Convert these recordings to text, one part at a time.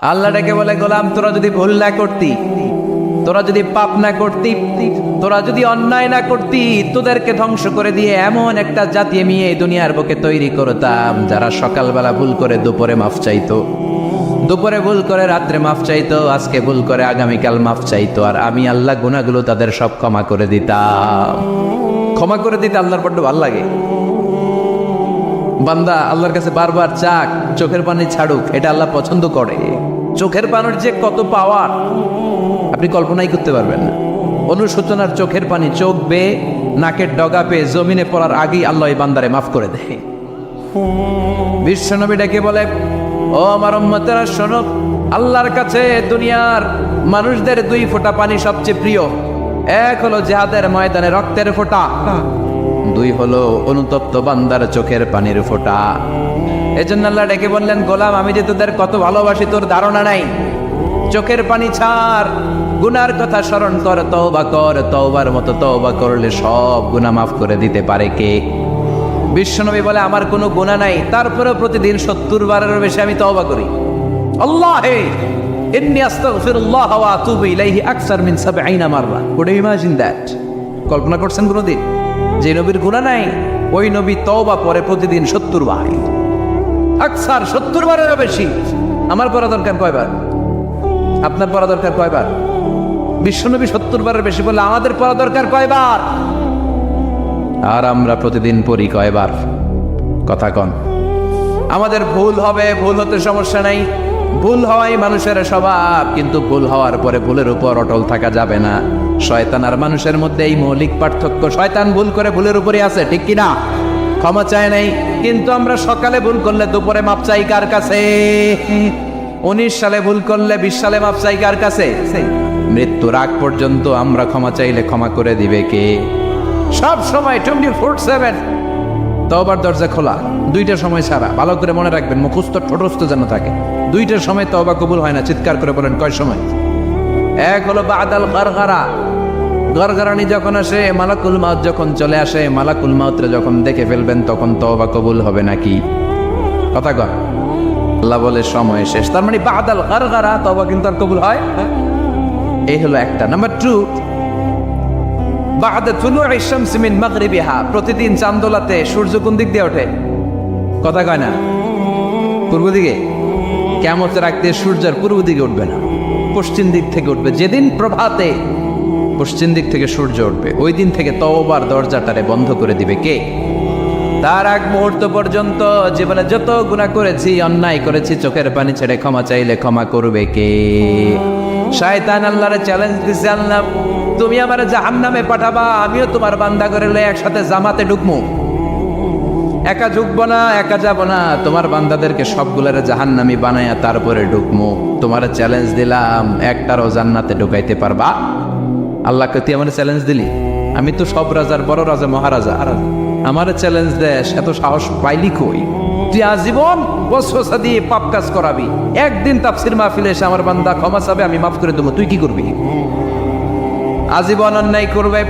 আল্লাহ ডেকে বলে, গোলাম তোরা যদি ভুল না করতি, তোরা যদি পাপ না করতি, তোরা যদি অন্যায় না করতি, তোদেরকে ধ্বংস করে দিয়ে এমন একটা জাতি আমি এই দুনিয়ার বুকে তৈরি করতাম যারা সকালবেলা ভুল করে দুপুরে মাফ চাইতো, দুপুরে ভুল করে রাত্রে মাফ চাইতো, আজকে ভুল করে আগামীকাল মাফ চাইতো, আর আমি আল্লাহ গুনাহগুলো তাদের সব ক্ষমা করে দিতাম। ক্ষমা করে দিতে আল্লাহর বড্ড ভালো লাগে। বান্দা আল্লাহর কাছে বারবার চাক, চোখের পানি ছাড়ুক, এটা আল্লাহ পছন্দ করে। চোখের পানির যে কত পাওয়ার আপনি কল্পনাই করতে পারবেন না। অনুশোচনার চোখের পানি চোখ বেয়ে নাকের ডগা পেয়ে জমিনে পড়ার আগেই আল্লাহ এই বান্দারে মাফ করে দেয়। বিশ্বনবী ডেকে বলে, ও আমার উম্মতেরা শোনো, আল্লাহর কাছে দুনিয়ার মানুষদের দুই ফোঁটা পানি সবচেয়ে প্রিয়। এক হলো জিহাদের ময়দানে রক্তের ফোঁটা, দুই হলো অনুতপ্ত বান্দার চোখের পানির ফোঁটা। এজন্য আল্লাহ ডেকে বললেন, গোলাম আমি যে তোদের কত ভালোবাসি তোর ধারণা নাই। চোখের পানি ছাড়, গুনার কথা স্মরণ কর, তওবা কর, তওবার মতো তওবা করলে সব গুনাহ মাফ করে দিতে পারে কে? বিশ্বনবী বলে, আমার কোনো গুনাহ নাই, তারপরেও প্রতিদিন 70 বারেরও বেশি আমি তওবা করি। আল্লাহে ইন্নী আস্তাগফিরুল্লাহ ওয়া আতুবু ইলাইহি আকসার মিন 70 মাররা। Could you imagine that? কল্পনা করছেন কোনোদিন যে নবীর গুনাহ নাই ওই নবী তওবা করে প্রতিদিন 70 বার, আকসার 70 বারেরও বেশি। আমার পড়া দরকার কয়বার? আপনার পড়া দরকার কয়বার? বিশ্বনবী 70 বারের বেশি বললে আমাদের পড়া দরকার কয়বার? আর আমরা প্রতিদিন পড়ি কয়বার? কথা কন। আমাদের ভুল হবে, ভুল হতে সমস্যা নাই, ভুল হওয়াই মানুষের স্বভাব, কিন্তু ভুল হওয়ার পরে ভুলের উপর অটল থাকা যাবে না। শয়তান আর মানুষের মধ্যে এই মৌলিক পার্থক্য। শয়তান ভুল করে ভুলের উপরই আছে, ঠিক কিনা? ক্ষমা চায় নাই, কিন্তু আমরা সকালে ভুল করলে দুপুরে মাপ চাই কার কাছে? 19 সালে ভুল করলে 20 সালে মাপ চাই কার কাছে? মৃত্যুর আগ পর্যন্ত আমরা ক্ষমা চাইলে ক্ষমা করে দিবে কে? সব সময় 24/7 তওবার দরজা খোলা, দুইটার সময় ছাড়া। ভালো করে মনে রাখবেন, মুখস্থ ঠোঁটস্থ যেন থাকে। দুইটার সময় তওবা কবুল হয় না। চিৎকার করে বলেন, কয় সময়? এক হলো বাদাল গারগারা, গরগরানি যখন আসে, মালাকুল মাউত যখন চলে আসে, মালাকুল মাউতরে যখন দেখে ফেলবেন তখন তওবা কবুল হবে নাকি? কথা কর। আল্লাহ বলে সময় শেষ, তার মানে বাদাল গারগারা তওবা কিন্তু আর কবুল হয়। এই হলো একটা। নাম্বার 2, বাদা তুলুই শামস মিন মাগরিবিহা, প্রতিদিন চাঁদোলাতে সূর্য কোন দিক দিয়ে ওঠে? কথা কয় না? পূর্ব দিকে। কিয়ামতের আগ দিয়ে সূর্যের পূর্ব দিকে উঠবে না, পশ্চিম দিক থেকে উঠবে। যেদিন প্রভাতে পশ্চিম দিক থেকে সূর্য উঠবে ওই দিন থেকে তওবার দরজাটারে বন্ধ করে দিবে কে? তার আগ মুহূর্ত পর্যন্ত জীবনে যত গুনাহ করেছি, অন্যায় করেছি, চোখের পানি ছেড়ে ক্ষমা চাইলে ক্ষমা করবে কে? শয়তান আল্লাহরে চ্যালেঞ্জ দিছে, আল্লাহ তুমি আমারে জাহান্নামে পাঠাবা, আমিও তোমার বান্দা করে লয়ে একসাথে জামাতে ঢুকমু। একা ঢুকবো না, একা যাবো না, তোমার বান্দাদেরকে সবগুলোরে জাহান্নামী বানায়া তারপরে ঢুকমু। তোমার চ্যালেঞ্জ দিলাম, একটারও জান্নাতে ঢুকাইতে পারবা? আল্লাহকে তুই আমার চ্যালেঞ্জ দিলি? আমি তো সব রাজার বড় রাজা, মহারাজা, আমার চ্যালেঞ্জ দেশ, এত সাহস পাইলি কই? তুই আজীবন বসবসা দিয়ে পাপ কাজ করাবি, একদিন তাফসির মাহফিলে এসে আমার বান্দা ক্ষমা চাবে, আমি মাফ করে দেবো, তুই কি করবি? আজীবন অন্যায় করবে,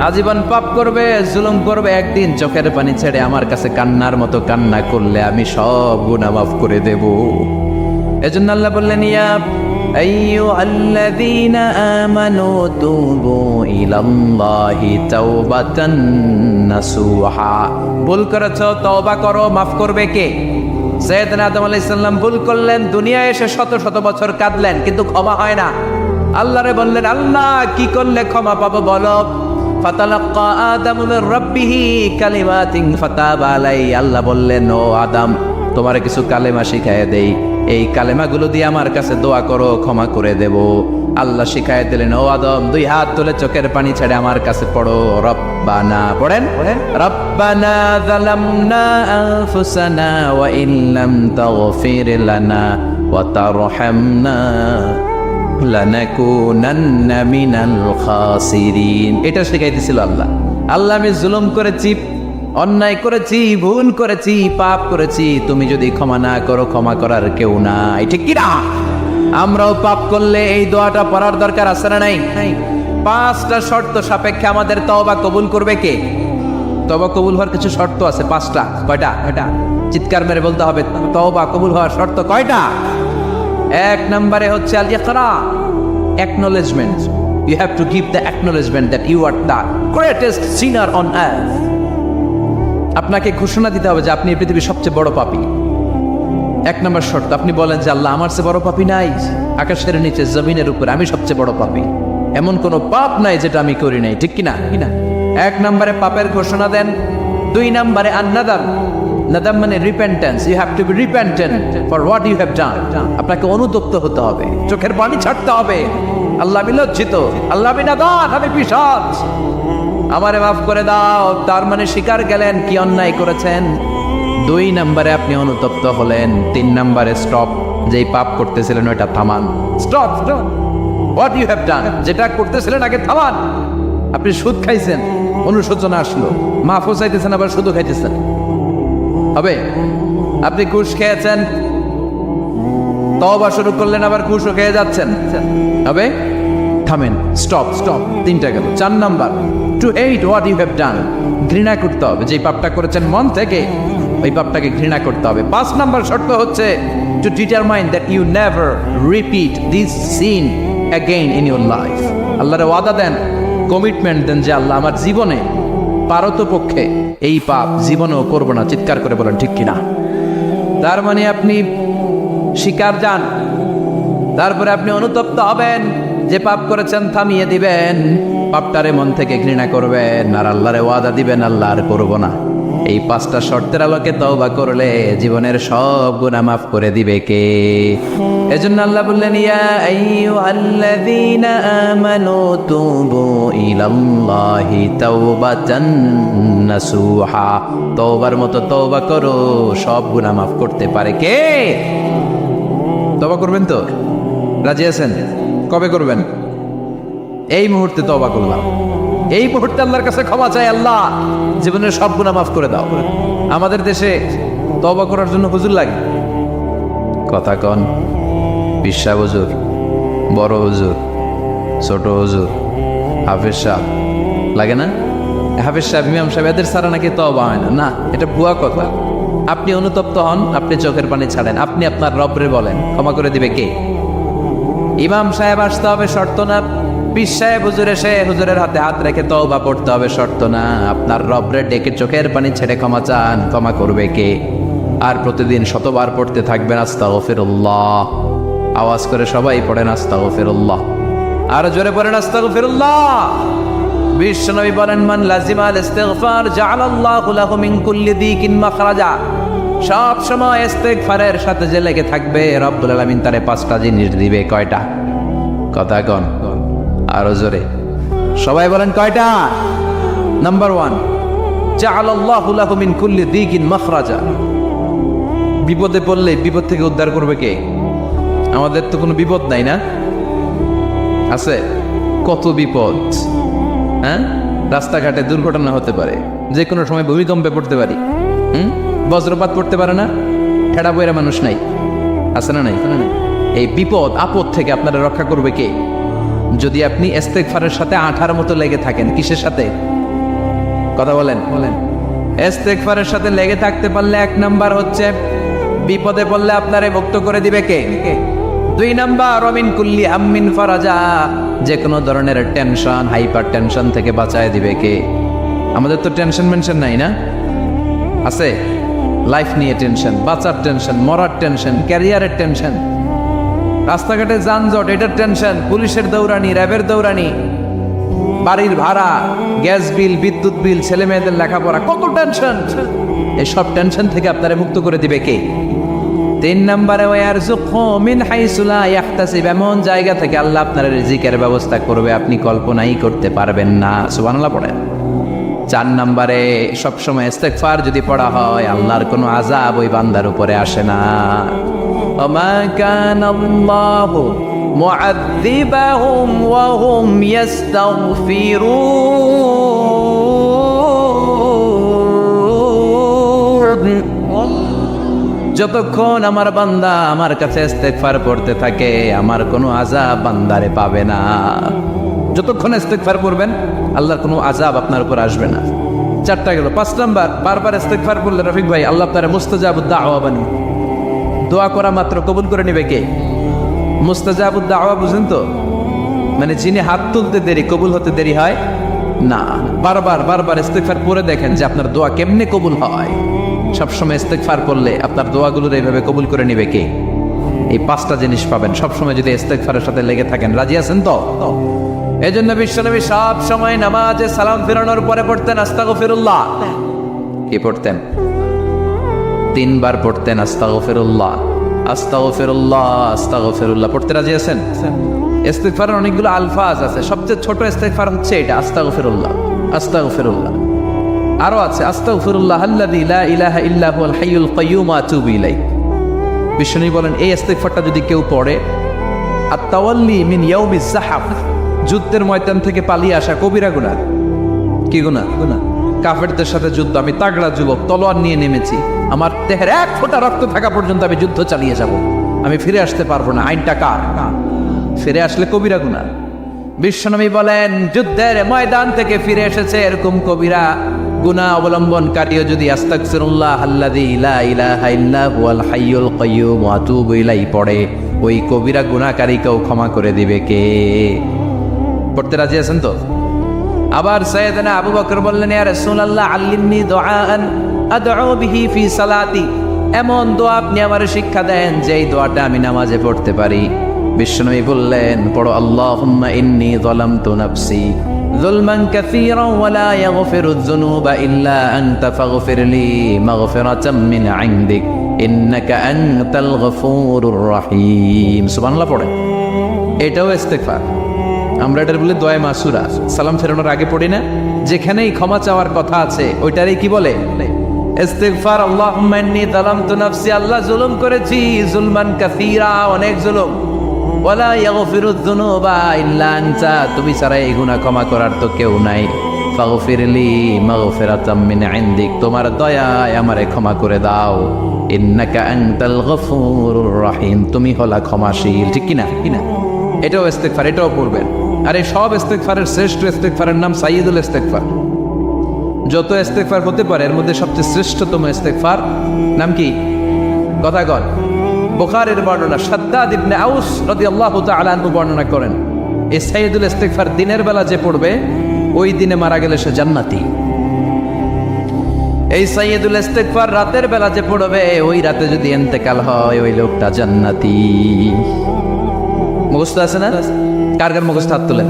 আজীবন পাপ করবে, জুলুম করবে, একদিন চোখের পানি ছেড়ে আমার কাছে কান্নার মতো কান্না করলে আমি সব গুনাহ মাফ করে দেব। এজন্য আল্লাহ বললেন, ইয়া আইয়ুহাল্লাযীনা আমানু তুবু ইলাল্লাহি তাওবাতান নাসুহা। ভুল করেছো, তওবা করো, মাফ করবে কে? সাইয়েদনা আদম আলাইহিস সালাম ভুল করলেন, দুনিয়ায় এসে শত শত বছর কাঁদলেন, কিন্তু ক্ষমা হয় না। আল্লাহরে বললেন, আল্লাহ কি করলে ক্ষমা পাবো বলো? ফাতালাক্কা আদামু মির রাব্বিহি কালিমাতিন ফাতাবা আলাইহি। আল্লাহ বললেন, ও আদম তোমারে কিছু কালেমা শিখায় দেই, এই কালেমাগুলো দিয়ে আমার কাছে দোয়া করো, ক্ষমা করে দেব। আল্লাহ শিখায় দিলেন, ও আদম 2 হাত তুলে চোখের পানি ছেড়ে আমার কাছে পড়ো, রব্বানা, পড়েন, রব্বানা যালামনা আনফুসানা ওয়া ইল্লাম তাগফির লানা ওয়া তারহামনা লানাকুনান্না মিনাল খাসিরিন। এটা শিখাইতেছিল আল্লাহ। আল্লাহ আমি জুলুম করেছি, অন্যায় করেছি, ভুল করেছি, পাপ করেছি, তুমি যদি ক্ষমা না করো ক্ষমা করার কেউ নাই, ঠিক কি না? আমরাও পাপ করলে এই দোয়াটা পড়ার দরকার আছে না নাই? 5টা শর্ত সাপেক্ষে আমাদের তওবা কবুল করবে কে? তওবা কবুল হওয়ার কিছু শর্ত আছে 5টা। কয়টা? চিৎকার মেরে বলতে হবে, তওবা কবুল হওয়ার শর্ত কয়টা? এক নম্বরে হচ্ছে আল ইকরা, acknowledgement. You have to give the acknowledgement that you are the greatest sinner on earth. আপনাকে ঘোষণা দিতে হবে যে আপনি এই পৃথিবীর সবচেয়ে বড় পাপী। এক নম্বর শর্ত, আপনি বলেন যে আল্লাহ আমার চেয়ে বড় পাপী নাই, আকাশের নিচে জমিনের উপরে আমি সবচেয়ে বড় পাপী, এমন কোনো পাপ নাই যেটা আমি করি নাই, ঠিক কিনা? এক নম্বরে পাপের ঘোষণা দেন। দুই নম্বরে আন-নাদাম, নাদাম মানে repentance. You have to be repentant for what you have done. আপনাকে অনুতপ্ত হতে হবে, চোখের পানি ছাড়তে হবে। আল্লাহ আমি লজ্জিত, আল্লাহ আমি নাদান, আমি পিশাচ, আমারে মাফ করে দাও। তার মানে স্বীকার গেলেন কি অন্যায় করেছেন। দুই নম্বরে আপনি অনুতপ্ত হলেন। তিন নম্বরে স্টপ, যেই পাপ করতেছিলেন ওইটা থামান। Stop, what you have done, যেটা করতেছিলেন আগে থামান। আপনি সুদ খাইছেন, অনুশোচনা আসলো, মাফও চাইতেছেন, আবার সুদও খাইতেছেন, হবে? আপনি ঘুষ খেয়েছেন, তওবা শুরু করলেন, আবার ঘুষও খেয়ে যাচ্ছেন, হবে? থামেন, স্টপ। তিনটা গেল। চার number, to hate what you have done, ঘৃণা করতে হবে। যে পাপটা করেছেন মন থেকে, ওই পাপটাকে ঘৃণা করতে হবে। পাঁচ নাম্বার শর্ত হচ্ছে to determine that you never repeat this sin again in your life. আল্লাহরে ওয়াদা দেন, কমিটমেন্ট দেন যে আল্লাহ আমার জীবনে পারতপক্ষে এই পাপ জীবনেও করবো না। চিৎকার করে বলেন ঠিক কিনা? তার মানে আপনি স্বীকার যান, তারপরে আপনি অনুতপ্ত হবেন, যে পাপ করেছেন থামিয়ে দিবেন, পাপটারে মন থেকে ঘৃণা করবেন, আর আল্লাহরে ওয়াদা দিবেন আল্লাহ আর করবো না। এই পাঁচটা শর্তের আলোকে তওবা করলে জীবনের সব গুনাহ মাফ করে দিবে কে? এজন্য আল্লাহ বললেন, ইয়া আইয়ুহাল্লাযীনা আমানু তুবু ইলাল্লাহি তাওবাতান নাসুহা। তওবার মতো তওবা করো, সব গুনাহ মাফ করতে পারে কে? তওবা করবেন তো? রাজি আছেন? কবে করবেন? এই মুহূর্তে তওবা করলাম, এই মুহূর্তে আল্লাহর কাছে ক্ষমা চাই, আল্লাহ জীবনের সব গুনাহ মাফ করে দাও। আমাদের দেশে তওবা করার জন্য হুজুর লাগে, কথা কন, বিশ্বাস হুজুর, বড় হুজুর, ছোট হুজুর, হাফেজ সাহেব লাগে না? হাফেজ সাহেব, ইমাম সাহেব, এদের ছাড়া নাকি তওবা হয় না। না, এটা ভুয়া কথা। আপনি অনুতপ্ত হন, আপনি চোখের পানি ছাড়েন, আপনি আপনার রবরে বলেন, ক্ষমা করে দিবে কে? ইমাম সাহেব আসতে হবে শর্ত না, পীর সাহেব হুজুর এসে হুজুরের হাতে হাত রেখে তওবা পড়তে হবে শর্ত না। আপনার রবরে ডেকে চোখের পানি ছেড়ে ক্ষমা চান, ক্ষমা করবে কে? আর প্রতিদিন শতবার পড়তে থাকবেন আস্তাগফিরুল্লাহ। আওয়াজ করে সবাই পড়েন আস্তাগফিরুল্লাহ, আর জোরে পড়েন আস্তাগফিরুল্লাহ। বিশ্বনবী বলেন, মান লাজিমাল ইস্তিগফার জাআলাল্লাহু লাহু মিন কুল্লি দিকিন মাখরাজা। সব সময় ইস্তিগফারের সাথে যে লেগে থাকবে, রব্বুল আলামিন তারে পাঁচটা জিনিস দিবে। কয়টা? কথা কন, আরো জোরে সবাই বলেন কয়টা? নাম্বার 1, জাআলাল্লাহু লাহু মিন কুল্লি দিকিন মাখরাজা। বিপদে পড়লে বিপদ থেকে উদ্ধার করবে কে? আমাদের তো কোনো বিপদ নাই, না আছে? কত বিপদ, হ্যাঁ? রাস্তাঘাটে দুর্ঘটনা হতে পারে, যে কোনো সময় ভূমিকম্পে পড়তে পারি, বজ্রপাত পড়তে পারে না, ঠেড়া বইরা মানুষ নাই, আছে না নাই? এই বিপদ আপদ থেকে আপনারা রক্ষা করবে কে? যদি আপনি ইস্তেগফারের সাথে আঠার মতো লেগে থাকেন। কিসের সাথে? কথা বলেন। ইস্তেগফারের সাথে লেগে থাকতে পারলে এক নাম্বার হচ্ছে বিপদে পড়লে আপনারে মুক্ত করে দিবে কে? দুই নাম্বার, মিন কুল্লি হাম্মিন ফারাজা। যে কোনো ধরনের টেনশন, হাইপার টেনশন থেকে বাঁচায় দিবে কে? আমাদের তো টেনশন মেনশন নাই, না আছে? লাইফ নিয়ে টেনশন, বাঁচার টেনশন, মরার টেনশন, ক্যারিয়ারের টেনশন, রাস্তাঘাটে যানজট, এটার টেনশন, পুলিশের দৌড়ানি, র্যাবের দৌড়ানি, বাড়ির ভাড়া, গ্যাস বিল, বিদ্যুৎ বিল, ছেলে মেয়েদের লেখাপড়া, কত টেনশন। এসব টেনশন থেকে আপনারা মুক্ত করে দিবে কে? তিন নম্বরে, ওয়ারযুকহু মিন হাইসু লা ইয়াহতাসিব। এমন জায়গা থেকে আল্লাহ আপনার রিজিকের ব্যবস্থা করবে আপনি কল্পনাই করতে পারবেন না। সুবহানাল্লাহ পড়েন। চার নম্বরে, সবসময় ইস্তেগফার যদি পড়া হয়, আল্লাহর কোনো আযাব ওই বান্দার উপরে আসে না। ওমা কানাল্লাহু মুআযযিবাহুম ওয়া হুম ইস্তাগফিরুন। যতক্ষণ আমার বান্দা আমার কাছে ইস্তেগফার পড়তে থাকে, আমার কোনো আযাব বান্দারে পাবে না। যতক্ষণ ইস্তেগফার পড়বেন, আল্লাহর কোনো আযাব আপনার উপর আসবে না। চারটা গেল। 5 নাম্বার, বারবার ইস্তেগফার পড়লে রফিক ভাই আল্লাহ তাআলা মুস্তাজাবুদ দাওয়া বানাবে। দোয়া করা মাত্র কবুল করে নেবে কে? মুস্তাজাবুদ দাওয়া বুঝেন তো, মানে যিনি হাত তুলতে দেরি কবুল হতে দেরি হয় না। বারবার বারবার ইস্তেগফার পড়ে দেখেন যে আপনার দোয়া কেমনে কবুল হয়। সবসময় ইস্তেগফার করলে আপনার দোয়াগুলোর এইভাবে কবুল করে নিবে কে? এই 5টা জিনিস পাবেন সবসময় যদি ইস্তেগফারের সাথে লেগে থাকেন। রাজি আছেন তো? এই জন্য বিশ্বনবী সব সময় নামাজে সালাম ফেরানোর পরে পড়তেন আস্তাগফিরুল্লাহ। কি পড়তেন? 3 বার পড়তেন আস্তাগফিরুল্লাহ, আস্তাগফিরুল্লাহ, আস্তাগফিরুল্লাহ। পড়তে রাজি আছেন? ইস্তেগফারের অনেকগুলো আলফাজ আছে, সবচেয়ে ছোট ইস্তেগফার হচ্ছে এটা, আস্তাগফিরুল্লাহ, আস্তাগফিরুল্লাহ। আরো আছে আস্তাগফিরুল্লাহ আল্লাযী লা ইলাহা ইল্লা হুয়াল হাইয়ুল কাইয়্যুম ওয়া আতুবু ইলাইহি। বিষ্ণু বলেন এই ইস্তেগফারটা যদি কেউ পড়ে, আত-তাওয়াল্লি মিন ইয়াউমিজ যাহাফ, যুদ্ধের ময়দান থেকে পালিয়ে আসা কবিরা গুনাহ। কি গুনাহ? কাফেরদের সাথে যুদ্ধ, আমি তাগড়া যুবক, তলোয়ার নিয়ে নেমেছি, আমার দেহের 1 ফোঁটা রক্ত থাকা পর্যন্ত আমি যুদ্ধ চালিয়ে যাব, আমি ফিরে আসতে পারবো না, আইনটা কার? ফিরে আসলে কবিরা গুনাহ। বিশ্বনবী বলেন যুদ্ধের ময়দান থেকে ফিরে এসেছে এরকম কবিরা গুনাহ অবলম্বনকারীও যদি আস্তাগফিরুল্লাহ আল্লাযী লা ইলাহা ইল্লা হুয়াল হাইয়ুল কাইয়্যুম ওয়া আতুবু ইলাইহি পড়ে, ওই কবিরা গুনাহকারীকেও ক্ষমা করে দিবে কে? পড়তে রাজি আছেন তো? আবার সাইয়েদনা আবু বকর বললেন ইয়া রাসূলুল্লাহ আল্লিমনি দুআআন আদউ বিহি ফি সালাতি, এমন দোয়া আপনি আমারে শিক্ষা দেন যে এই দোয়াটা আমি নামাজে পড়তে পারি। বিশ্বনবী বললেন পড়ো আল্লাহুম্মা ইন্নী যালামতু নাফসি যুলমান কাসীরান ওয়া লা ইয়াগফিরুয যুনুবা ইল্লা আনতা ফাগফিরলি মাগফিরাতাম মিন ইনদিক ইন্নাকা আনতাল গফুরুর রহিম। সুবহানাল্লাহ পড়ে। এটাও ইস্তেগফার। আমরা এটার বলে দোয়া মাসুরা, সালাম ফেরানোর আগে পড়ি না? যেখানেই ক্ষমা চাওয়ার কথা আছে ওইটারই কি বলে? ইস্তেগফার। আল্লাহুম্মা ইন্নী যালামতু নাফসি, আল্লাহ জুলুম করেছি, যুলমান কাসীরা, অনেক জুলুম, ওয়ালা ইয়াগফিরুয যুনুবা ইল্লা আনতা, তুমি ছাড়া এই গুনাহ ক্ষমা করার তো কেউ নাই। ফাগফিরলি মাগফিরাতাম মিন ইনদিক, তোমার দয়ায় আমারে ক্ষমা করে দাও। ইন্নাকা আনতাল গফুরুর রহিম, তুমি হলা ক্ষমাশীল। ঠিক কি না? এটাও ইস্তেগফার, এটাও পড়বেন। আর এই সব ইস্তেগফারের শ্রেষ্ঠ ইস্তেগফারের নাম সাইয়্যিদুল ইস্তেগফার। যত ইস্তেগফার হতে পারে এর মধ্যে সবচেয়ে শ্রেষ্ঠতম ইস্তেগফার নাম কি? কথা কন। বুখারীর বর্ণনা, শাদ্দাদ ইবনে আউস রাদিয়াল্লাহু তাআলা আনহু বর্ণনা করেন এই সাইয়্যিদুল ইস্তেগফার দিনের বেলা যে পড়বে ওই দিনে মারা গেলে সে জান্নাতি। এই সাইয়্যিদুল ইস্তেগফার রাতের বেলা যে পড়বে ওই রাতে যদি ইন্তেকাল হয় ওই লোকটা জান্নাতি। মুখস্থ আছে না? কার কার মুখস্থ হাত তোলেন?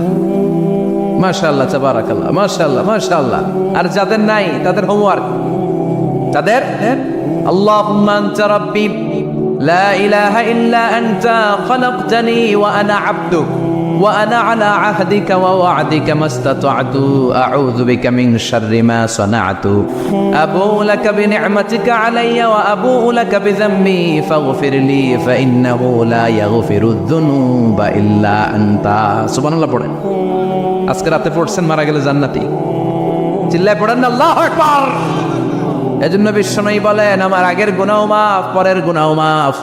মাশাআল্লাহ, তাবারাকাল্লাহ, মাশাআল্লাহ, মাশাআল্লাহ। আর যাদের নাই তাদের হোমওয়ার্ক, তাদের আল্লাহুম্মা আনতা রাব্বি লা ইলাহা ইল্লা আনতা খালাকতানি ওয়া আনা আবদুক ওয়া আনা আলা আহদিকা ওয়া ওয়া'দিকা মাস্তাতা'তু আউযু বিকা মিন শাররি মা সানা'তু আবুউ লাকা বিনি'মাতিকা আলাইয়া ওয়া আবুউ লাকা বিযাম্মি ফাগফিরলি ফাইন্নাহু লা ইয়াগফিরুয যুনুবা ইল্লা আনতা। সুবহানাল্লাহ পড়েন। আজকে রাতে পড়ছেন, মারা গেলে জান্নাতি। চিল্লায় পড়েন না আল্লাহু আকবার। এজন্য বিশ্বনবী বলেন আমার আগের গুনাহ মাফ, পরের গুনাহ মাফ,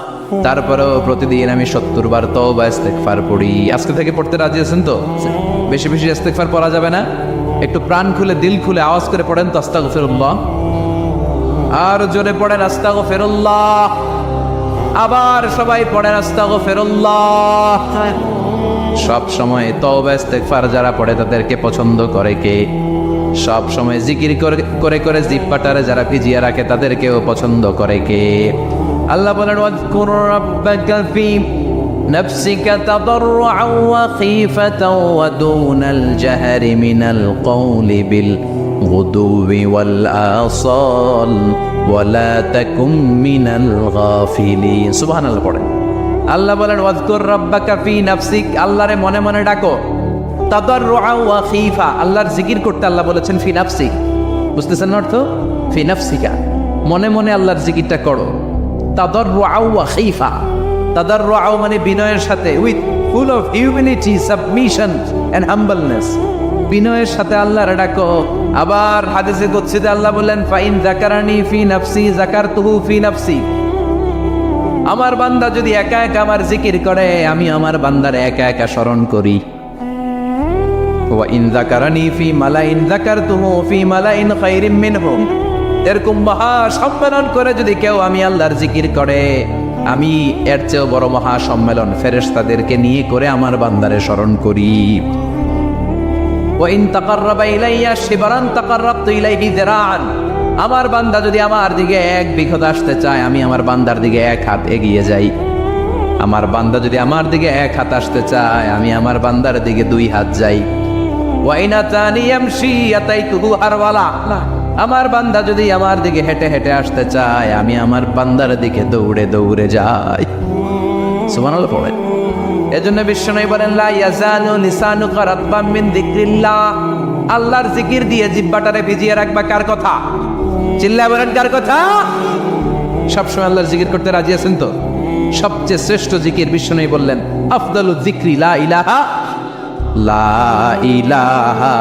তারপরেও প্রতিদিন আমি 70 বার তওবা ইস্তেগফার পড়ি। আজকে থেকে পড়তে রাজি আছেন তো? বেশি বেশি ইস্তেগফার পড়া যাবে না? একটু প্রাণ খুলে দিল খুলে আওয়াজ করে পড়েন তো আস্তাগফিরুল্লাহ। আর জোরে পড়েন আস্তাগফিরুল্লাহ। আবার সবাই পড়েন আস্তাগফিরুল্লাহ। সব সময় তওবা ইস্তেগফার যারা পড়ে তাদেরকে পছন্দ করে কে? সব সময় জিকির করে করে জিহ্বাটারে যারা ভিজিয়ে রাখে তাদেরকেও পছন্দ করে কে? আল্লাহ বলেন ওয়াজকুর রাব্বাকা ফি নাফসিকা তাদাররুআন ওয়া খীফাতান ওয়া দুনাল জাহরি মিনাল কওলি বিল গুদুবি ওয়াল আসাল ওয়া লা তাকুম মিনাল গাফিলিন। সুবহানাল্লাহ পড়েন। আল্লাহ বলেন ওয়াজকুর রাব্বাকা ফি নাফসিক, আল্লাহরে মনে মনে ডাকো। তাদাররুআন ওয়া খীফা, আল্লাহর জিকির করতে আল্লাহ বলেছেন ফি নাফসিক। বুঝতেছেন অর্থ? ফি নাফসিকা, মনে মনে আল্লাহর জিকিরটা করো। তাদাররুআন ওয়া খীফা, তাদাররুআন মানে বিনয়ের সাথে, with full of humility, submission and humbleness, বিনয়ের সাথে আল্লাহর ডাকো। আবার হাদিসে কুদসিতে আল্লাহ বলেন ফাইন যাকারানি ফি নাফসি যাকারতুহু ফি নাফসি, আমার বান্দা যদি একা একা আমার জিকির করে আমি আমার বান্দার একা একা স্মরণ করি। ওয়া ইন যাকারানি ফি মালাইন যাকারতুহু ফি মালাইন খায়রিম মিনহু, এরকম মহা সম্মেলন করে যদি কেউ আমি আল্লাহর জিকির করে আমি এর চেয়েও বড় মহা সম্মেলন ফেরেশতাদেরকে নিয়ে করে আমার বান্দারে স্মরণ করি। ওয়াইন তাকাররাবা ইলাইয়া শিবরান তাকাররাবতু ইলাইহি যিরাআন, আমার বান্দা যদি আমার দিকে এক বিঘত আসতে চায়, আমি আমার বান্দার দিকে এক হাত এগিয়ে যাই। আমার বান্দা যদি আমার দিকে এক হাত আসতে চায়, আমি আমার বান্দার দিকে দুই হাত যাই। ওয়াইন আতানি ইয়ামশি আতাইতুহু হারওয়ালা, আমার বান্দা যদি আমার দিকে হেঁটে হেঁটে আসতে চায়, আমি আমার বান্দার দিকে দৌড়ে দৌড়ে যাই। সুবহানাল্লাহ পড়েন। এজন্য বিশ্বনবী বলেন, লা ইয়াজালু লিসানুকা রাতবাম মিন যিকরিল্লাহ, আল্লাহর জিকির দিয়ে জিহ্বাটারে ভিজিয়ে রাখবা। কার কথা? চিল্লায় বলেন কার কথা? সবসময় আল্লাহর জিকির করতে রাজি আছেন তো? সবচেয়ে শ্রেষ্ঠ জিকির বিশ্বনবী বললেন, আফদালু যিকরি লা ইলাহা লা ইলাহা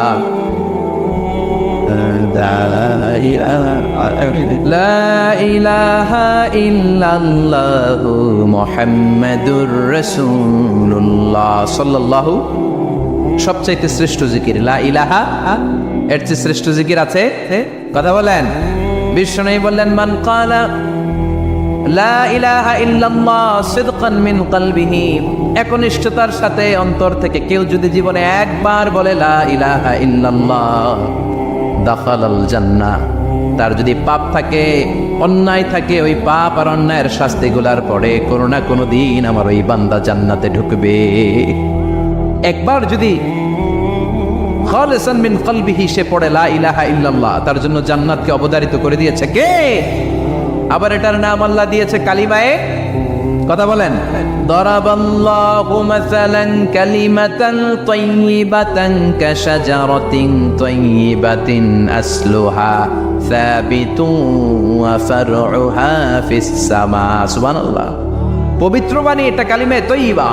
লা ইলাহা ইল্লাল্লাহু মুহাম্মাদুর রাসূলুল্লাহ সাল্লাল্লাহু। সবচাইতে শ্রেষ্ঠ জিকির লা ইলাহা, এর চেয়ে শ্রেষ্ঠ জিকির আছে? কথা বলেন। বিশ্বনবী বললেন, মান ক্বালা লা ইলাহা ইল্লাল্লাহ সিদকান মিন কলবিহি, একনিষ্ঠতার সাথে অন্তর থেকে কেউ যদি জীবনে একবার বলে লা ইলাহা ইল্লাল্লাহ, দাখালাল জান্নাহ, তার যদি পাপ থাকে, অন্যায় থাকে, ওই পাপ আর অন্যায়ের শাস্তিগুলার পরে কোনো না কোনো দিন আমার ওই বান্দা জান্নাতে ঢুকবে। একবার যদি খালিসান মিন কলবিহি সে পড়ে লা ইলাহা ইল্লাল্লাহ, তার জন্য জান্নাতকে অবধারিত করে দিয়েছে কে? আবার এটার নাম আল্লাহ দিয়েছে কালিমায়ে, কথা বলেন, দরাবাল্লাহু মাসালান কালিমাতান তাইয়িবাতান কাশাজারাতিন তাইয়িবাতিন আসলুহা সাবিতুন ওয়া ফারউহা ফিস সামা। সুবহানাল্লাহ। পবিত্র বাণী এটা কালিমায়ে তাইয়িবা।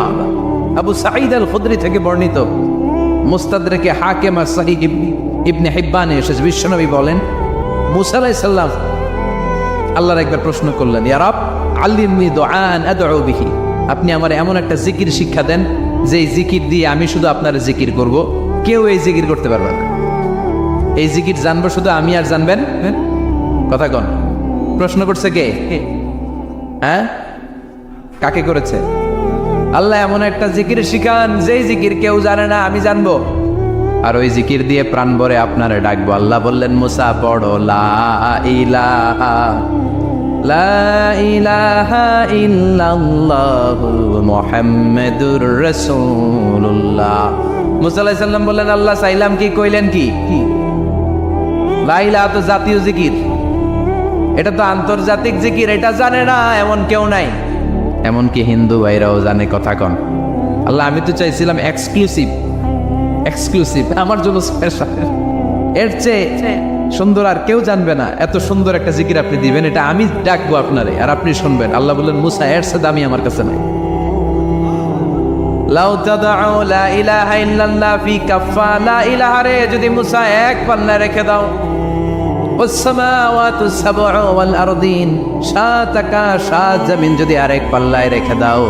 আবু সাঈদ আল খুদরি থেকে বর্ণিত, মুস্তাদরাকে হাকিম আর সহিহ ইবনে হিব্বানে এসেছে, বিশ্বনবী বলেন, মুসা আলাইহিস সালাম আল্লাহর একবার প্রশ্ন করলেন, ইয়া রাব আল্লিমনি দুআন আদউ বিহি, আপনি আমার এমন একটা জিকির শিক্ষা দেন যে এই জিকির দিয়ে আমি শুধু আপনার জিকির করব, কেউ এই জিকির করতে পারবে না। এই জিকির জানবো শুধু আমি আর জানবেন। কথা কন। প্রশ্ন করছে কে? হ্যাঁ, কাকে করেছে? আল্লাহ এমন একটা জিকির শিখান যেই জিকির কেউ জানে না, আমি জানবো, আর ওই জিকির দিয়ে প্রাণ ভরে আপনারে ডাকবো। আল্লাহ বললেন, মুসা পড়ো লা ইলাহা লা ইলাহা ইল্লাল্লাহু মুহাম্মাদুর রাসূলুল্লাহ। মুসা আলাইহিস সালাম বললেন, আল্লাহ চাইলাম কি, কইলেন কি? লা ইলাহা তো জাতীয় জিকির, এটা তো আন্তর্জাতিক জিকির, এটা জানে না এমন কেউ নাই। এমনকি হিন্দু ভাইরাও জানে। কথা কন। আল্লাহ আমি তো চাইছিলাম এক্সক্লুসিভ, আমার জন্য স্পেশাল, এর চেয়ে সুন্দর আর কেউ জানবে না, এত সুন্দর একটা জিকির আপনি দিবেন, এটা আমি ডাকবো আপনারে আর আপনি শুনবেন। আল্লাহ বললেন, মুসা এর চেয়ে দামি আমার কাছে নাই। লাউ তাদউ লা ইলাহা ইল্লাল্লাহ ফি কাফা, লা ইলাহা রে যদি মুসা এক পাল্লায় রেখে দাও, ওয়াস সামাওয়াতু সাবউ ওয়াল আরদিন, সাত আকাশ সাত জমিন যদি আরেক পাল্লায় রেখে দাও,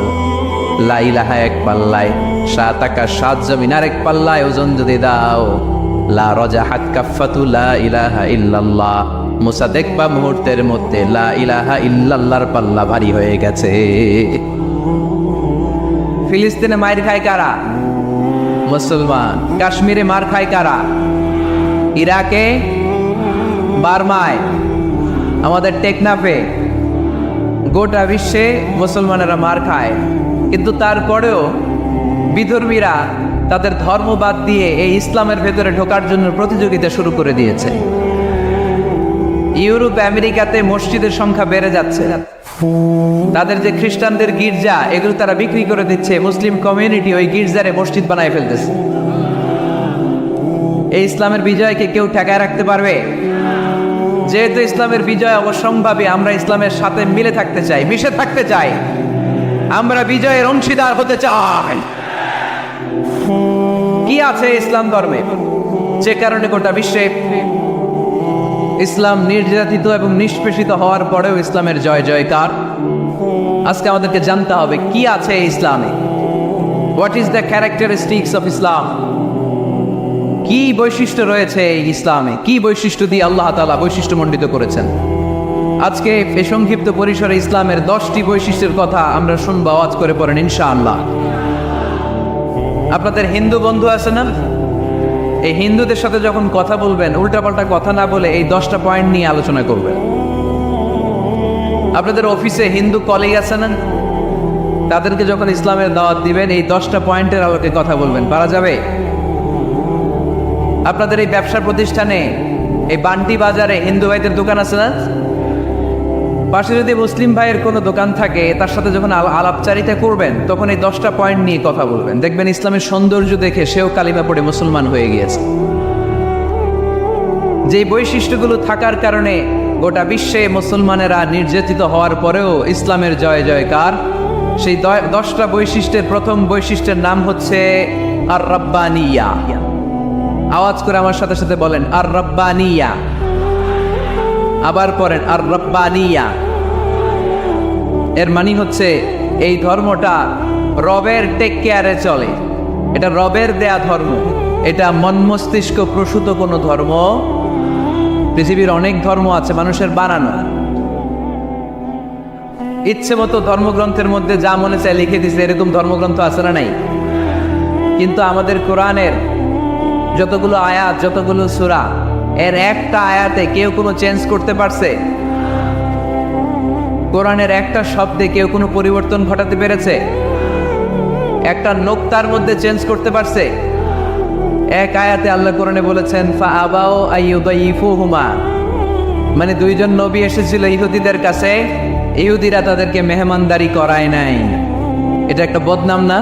লা ইলাহা এক পাল্লায়, সাত আকাশ সাত জমিন আরেক পাল্লায় ওজন যদি দাও, লা রাজাহাত কাফাতু লা ইলাহা ইল্লাল্লাহ, মুসা দেখবা মুহূর্তের মধ্যে লা ইলাহা ইল্লাল্লাহর পাল্লা ভারী হয়ে গেছে। ফিলিস্তিনে মার খায় কারা? মুসলমান। কাশ্মীরে মার খায় কারা? ইরাকে, বার্মায়, আমাদের টেকনাফে, গোটা বিশ্বে মুসলমানেরা মার খায়। কিন্তু তারপরেও বিধর্মীরা তাদের ধর্ম বাদ দিয়ে এই ইসলামের ভেতরে ঢোকার জন্য প্রতিযোগিতা শুরু করে দিয়েছে। ইউরোপ আমেরিকাতে মসজিদের সংখ্যা বেড়ে যাচ্ছে, তাদের যে খ্রিস্টানদের গির্জা এগুলো তারা বিক্রি করে দিচ্ছে, মুসলিম কমিউনিটি ওই গির্জারে মসজিদ বানায় ফেলতেছে। এই ইসলামের বিজয়কে কেউ ঠেকায় রাখতে পারবে? যেহেতু ইসলামের বিজয় অবশ্যম্ভাবী, আমরা ইসলামের সাথে মিলে থাকতে চাই, মিশে থাকতে চাই, আমরা বিজয়ের অংশীদার হতে চাই। কি আছে ইসলাম ধর্মে যে কারণে গোটা বিশ্বে ইসলাম নির্যাতিত এবং নিষ্পেষিত হওয়ার পরেও ইসলামের জয় জয়কার? আজকে আমাদেরকে জানতে হবে কি আছে ইসলামে। What is the characteristics of Islam? কি বৈশিষ্ট্য রয়েছে এই ইসলামে? কি বৈশিষ্ট্য দিয়ে আল্লাহ তাআলা বৈশিষ্ট্যমণ্ডিত করেছেন? আজকে এই সংক্ষিপ্ত পরিসরে ইসলামের 10টি বৈশিষ্ট্যের কথা আমরা শুনবো, আওয়াজ করে পড়েন ইনশাআল্লাহ। আপনাদের হিন্দু বন্ধু আছে না? এই হিন্দুদের সাথে যখন কথা বলবেন উল্টাপাল্টা কথা না বলে এই 10টা পয়েন্ট নিয়ে আলোচনা করবেন। আপনাদের অফিসে হিন্দু কলিগ আছে না? তাদেরকে যখন ইসলামের দাওয়াত দিবেন এই 10টা পয়েন্টের আলোকে কথা বলবেন, পারা যাবে? আপনাদের এই ব্যবসা প্রতিষ্ঠানে, এই বান্টি বাজারে হিন্দু ভাইদের দোকান আছে না? পাশে যদি মুসলিম ভাইয়ের কোনো দোকান থাকে তার সাথে যখন আলাপচারিতা করবেন তখন এই 10টা পয়েন্ট নিয়ে কথা বলবেন। দেখবেন ইসলামের সৌন্দর্য দেখে সেও কালিমা পড়ে মুসলমান হয়ে গিয়েছে। যে বৈশিষ্ট্যগুলো থাকার কারণে গোটা বিশ্বে মুসলমানেরা নির্যাতিত হওয়ার পরেও ইসলামের জয় জয়কার, সেই 10টা বৈশিষ্ট্যের প্রথম বৈশিষ্ট্যের নাম হচ্ছে আর রাব্বানিয়া। আওয়াজ করে আমার সাথে সাথে বলেন আর রাব্বানিয়া। আবার পড়েন আর রাব্বানিয়া। এর মানে হচ্ছে এই ধর্মটা রবের টেক কেয়ারে চলে, এটা রবের দেয়া ধর্ম, এটা মন মস্তিষ্ক প্রসূত কোনো ধর্ম। পৃথিবীর অনেক ধর্ম আছে মানুষের বানানো, ইচ্ছে মতো ধর্মগ্রন্থের মধ্যে যা মনে চায় লিখে দিছে, এরকম ধর্মগ্রন্থ আছে না নাই? কিন্তু আমাদের কোরআনের যতগুলো আয়াত, যতগুলো সূরা, এর একটা আয়াতে কেউ কোনো চেঞ্জ করতে পারছে? কোরআনের একটা শব্দে কেউ কোনো পরিবর্তন ঘটাতে পেরেছে? একটা নোক্তার মধ্যে চেঞ্জ করতে পারছে? এক আয়াতে আল্লাহ কোরআনে বলেছেন ফাআবাউ আইয়ুদাইফুহুমা, মানে দুইজন নবী এসেছিল ইহুদিদের কাছে, ইহুদিরা তাদেরকে মেহমানদারি করায় নাই। এটা একটা বদনাম না?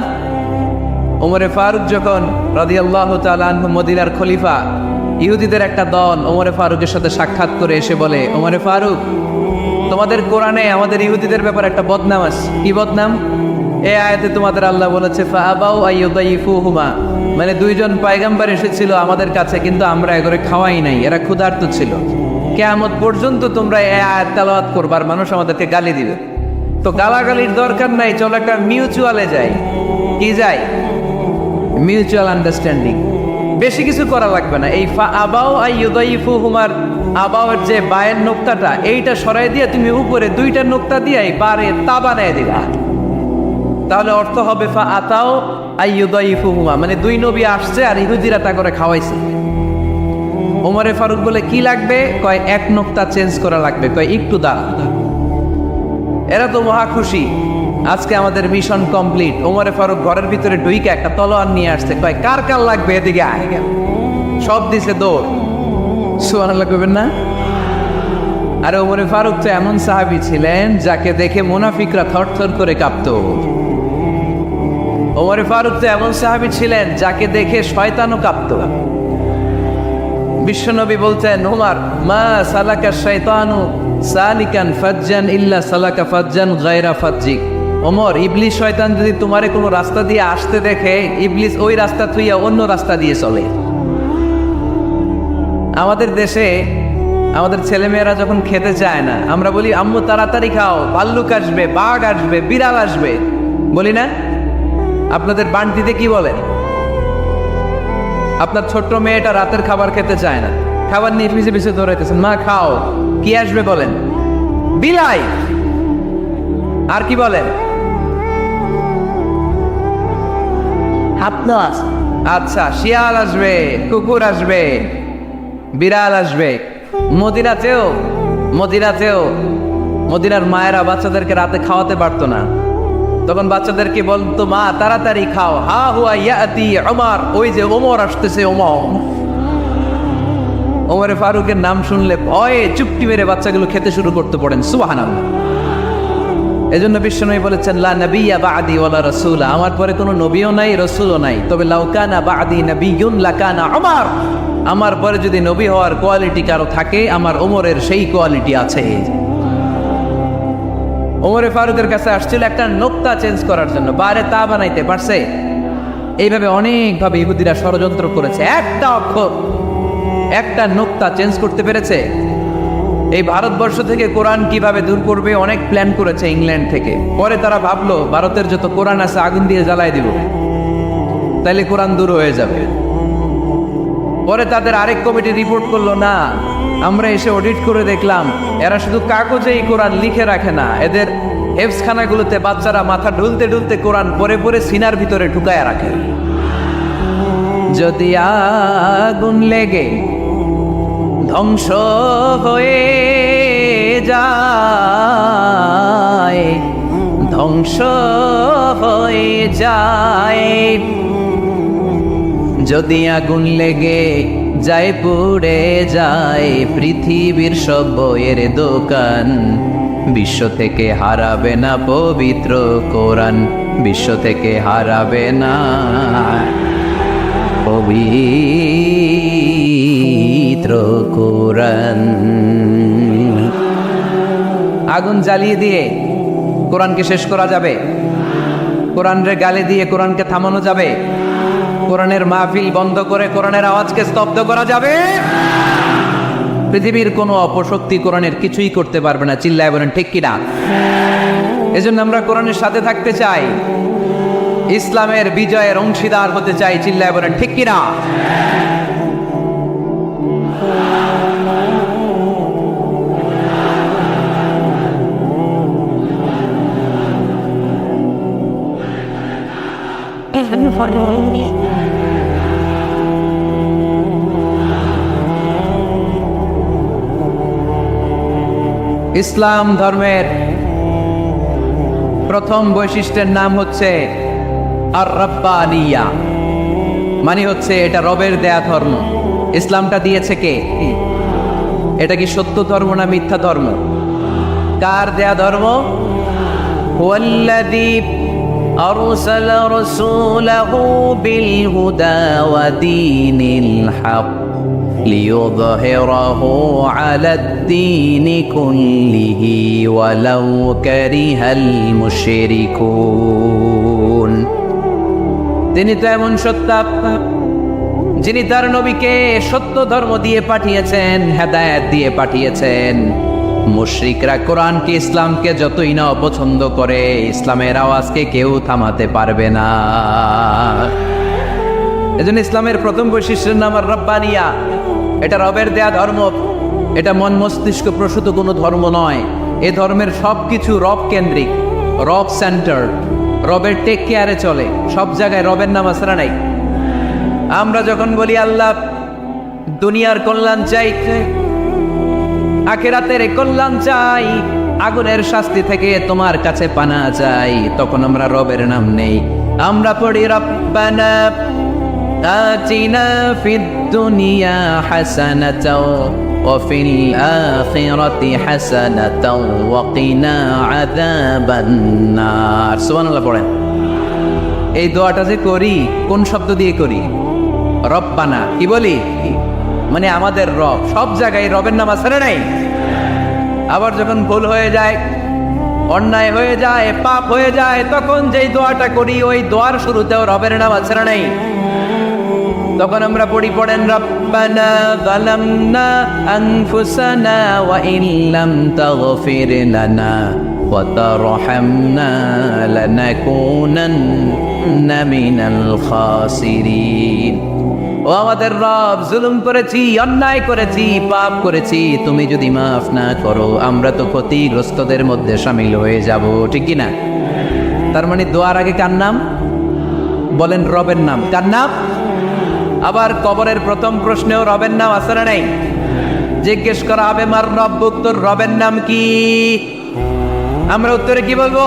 ওমরে ফারুক যখন রাদিয়াল্লাহু তাআলা আনহু মদিনার খলিফা, ইহুদিদের একটা দল ওমরে ফারুকের সাথে সাক্ষাৎ করে এসে বলে, ওমরে ফারুক, তোমাদের কোরআনে আমাদের ইহুদিদের ব্যাপারে একটা বদনাম আছে। কি বদনাম? এই আয়াতে তোমাদের আল্লাহ বলেছে ফাআবাউ আইয়ুদাইফুহুমা, মানে দুইজন পয়গম্বর এসেছিল আমাদের কাছে কিন্তু আমরা এগুলো খাওয়াই নাই, এরা ক্ষুধার্ত ছিল। কিয়ামত পর্যন্ত তোমরা এই আয়াত তেলাওয়াত করবার, মানুষ আমাদেরকে গালি দিবে। তো গালাগালির দরকার নাই, চলো একটা মিউচুয়ালে যাই। কি যাই? Mutual understanding. বেশি কিছু করা লাগবে না। এই ফাআবাউ আইয়ুদাইফুহুমার আবাওয়ের যে বায়ের নোক্তাটা, এইটা সরাই দিয়ে তুমি উপরে দুইটা নোক্তা দিয়ে বারে তা বানায় দিলা, তাহলে অর্থ হবে ফাআতাও আইয়ুদাইফুহুমা, মানে দুই নবী আসছে আর ইহুদিরা তা করে খাওয়াইছে। ওমরে ফারুক বলে কি লাগবে? কয় এক নোক্তা চেঞ্জ করা লাগবে। কয় একটু দাঁড়া। এরা তো মহা খুশি, আজকে আমাদের মিশন কমপ্লিট। ওমরে ফারুক ঘরের ভিতরে ঢুইকে একটা তলোয়ার নিয়ে আসছে। কয় কার কার লাগবে? এদিকে আয়। সব দিছে দৌড়। সুবহানাল্লাহ কইবেন না? আর ওমরে ফারুক তো এমন সাহাবী ছিলেন যাকে দেখে মুনাফিকরা থরথর করে কাঁপত। ওমরে ফারুক তো এমন সাহাবী ছিলেন যাকে দেখে শয়তানও কাঁপত। বিশ্বনবী বলতেন, ওমর মা সালাকা শাইতানু সালিকান ফাজ্জান ইল্লা সালাকা ফাজ্জান গায়রা ফাজ্জিক। ওমর, ইবলিস শয়তান যদি তোমারে কোনো রাস্তা দিয়ে আসতে দেখে, ইবলিস ওই রাস্তা থুইয়া অন্য রাস্তা দিয়ে চলে। আমাদের দেশে আমাদের ছেলেমেয়েরা যখন খেতে চায় না, আমরা বলি আম্মু তাড়াতাড়ি খাও, ভাল্লুক আসবে, বাঘ আসবে, বিড়াল আসবে, বলি না? আপনাদের বান্টিতে কি বলেন? আপনার ছোট্ট মেয়েটা রাতের খাবার খেতে চায় না, খাবার নিয়ে পিছে পিছে দৌড়াইতেছেন, মা খাও, কি আসবে বলেন? বিলাই। আর কি বলেন? হাতনাস। আচ্ছা, শিয়াল আসবে, কুকুর আসবে, বিড়াল আসবে। মদিনার মায়েরা বাচ্চাদেরকে রাতে খাওয়াতে পারতো না, তখন বাচ্চাদেরকে বলতো মা তাড়াতাড়ি খাও, হা হুয়া ইয়াতি ওমর, ওই যে ওমর আসতেছে। ওমরে ফারুকের নাম শুনলে ভয়ে চুপটি মেরে বাচ্চাগুলো খেতে শুরু করতে পড়েন। সুবহানাল্লাহ। এজন্য বিশ্বনবী বলেছেন লা নাবিয়্যা বা'দি ওয়ালা রাসূলা, আমার পরে কোনো নবীও নাই, রাসূলও নাই, তবে লাউ কানা বা'দি নাবিয়্যুন লাকানা ওমর, আমার পরে যদি নবী হওয়ার কোয়ালিটি কারো থাকে, আমার ওমরের সেই কোয়ালিটি আছে। ওমরে ফারুকের কাছে আসছিল একটা নোক্তা চেঞ্জ করার জন্য, বারে তা বানাইতে পারছে? এইভাবে অনেকভাবে ইহুদিরা ষড়যন্ত্র করেছে, একটা অক্ষর, একটা নোক্তা চেঞ্জ করতে পেরেছে? এই ভারতবর্ষ থেকে কোরআন কিভাবে দূর করবে অনেক প্ল্যান করেছে ইংল্যান্ড থেকে। পরে তারা ভাবলো ভারতের যত কোরআন আছে আগুন দিয়ে জ্বালাই দিব, তাইলে কোরআন দূর হয়ে যাবে। পরে তাদের আরেক কমিটি রিপোর্ট করলো, না আমরা এসে অডিট করে দেখলাম এরা শুধু কাগজেই কোরআন লিখে রাখে না, এদের হেফসখানাগুলোতে বাচ্চারা মাথা ঢুলতে ঢুলতে কোরআন পরে পরে সিনার ভিতরে ঢুকায় রাখে। যদি আগুন লেগে ধ্বংস হয়ে যায়, ধ্বংস হয়ে যায়, যদি আগুন লেগে যায় পুড়ে যায় পৃথিবীর সব বইয়ের দোকান, বিশ্ব থেকে হারাবে না পবিত্র কোরআন, বিশ্ব থেকে হারাবে না পবিত্র কোরআন। আগুন জ্বালিয়ে দিয়ে কোরআনকে শেষ করা যাবে? কোরআনের গালি দিয়ে কোরআনকে থামানো যাবে? কোরআনের মাহফিল বন্ধ করে কোরআনের আওয়াজকে স্তব্ধ করা যাবে? পৃথিবীর কোনো অপশক্তি কোরআনের কিছুই করতে পারবে না। চিল্লায় বলেন ঠিক কিনা? এজন্য আমরা কোরআনের সাথে থাকতে চাই, ইসলামের বিজয়ের অংশীদার হতে চাই। চিল্লায় বলেন ঠিক কিনা? ইসলাম ধর্মের প্রথম বৈশিষ্ট্যের নাম হচ্ছে আর রাব্বানিয়া, মানে হচ্ছে এটা রবের দেয়া ধর্ম। ইসলামটা দিয়েছে কে? এটা কি সত্য ধর্ম না মিথ্যা ধর্ম? কার দেয়া ধর্ম? ওয়াল্লাযী আরসালা রাসূলাহু বিল হুদা ওয়া দীনিল হক লিইয়ুযহিরাহু আলাদ-দীনি কুল্লিহি ওয়ালাউ কারিহাল মুশরিকুন। তিনি তো এমন সত্তা যিনি তার নবীকে সত্য ধর্ম দিয়ে পাঠিয়েছেন, হেদায়েত দিয়ে পাঠিয়েছেন। মুশরিকরা কোরআনকে ইসলামকে যতই না অপছন্দ করে, ইসলামের আওয়াজকে কেউ থামাতে পারবে না। এজন্য ইসলামের প্রথম বৈশিষ্ট্যের নাম আর রাব্বানিয়া। এটা রবের দেয়া ধর্ম, এটা মন মস্তিষ্ক প্রসূত কোনো ধর্ম নয়। এ ধর্মের সবকিছু রব কেন্দ্রিক, রব সেন্টার, রবের টেক কেয়ারে চলে। সব জায়গায় রবের নাম আসরা নাই। আমরা যখন বলি আল্লাহ দুনিয়ার কল্যাণ চাই, আখিরাতের কল্যাণ চাই, আগুনের শাস্তি থেকে তোমার কাছে পানা চাই, তখন আমরা রবের নাম নেই। আমরা পড়ি রব্বানা আতিনা ফিদ দুনিয়া হাসানাতাও ওয়া ফিল আখিরাতি হাসানাতাও ওয়া কিনা আযাবান নার। সুবহানাল্লাহ পড়েন। এই দোয়াটা যে করি কোন শব্দ দিয়ে করি? রব্বানা। কি বলি? মানে আমাদের রব। সব জায়গায় রবের নাম আছে না নাই? আবার যখন ভুল হয়ে যায়, অন্যায় হয়ে যায়, পাপ হয়ে যায়, তখন যেই দোয়াটা করি ওই দোয়ার শুরুতেও রবের নাম আছে না নাই? তখন আমরা পড়েন রব্বানা যালামনা আনফুসানা ওয়া ইল্লাম তাগফির লানা ওয়া তারহামনা লানাকুনান্না মিনাল খাসিরিন। ও আমাদের রব, জুলুম করেছি, অন্যায় করেছি, পাপ করেছি, তুমি যদি মাফ না করো আমরা তো ক্ষতিগ্রস্তদের মধ্যে শামিল হয়ে যাব। ঠিক কি না? তার মানে দোয়ার আগে কার নাম? বলেন রবের নাম। কার নাম? আবার কবরের প্রথম প্রশ্নেও রবের নাম আছে না নাই? জিজ্ঞেস করা হবে মার রব্বুক, তোর রবের নাম কি? আমরা উত্তরে কি বলবো?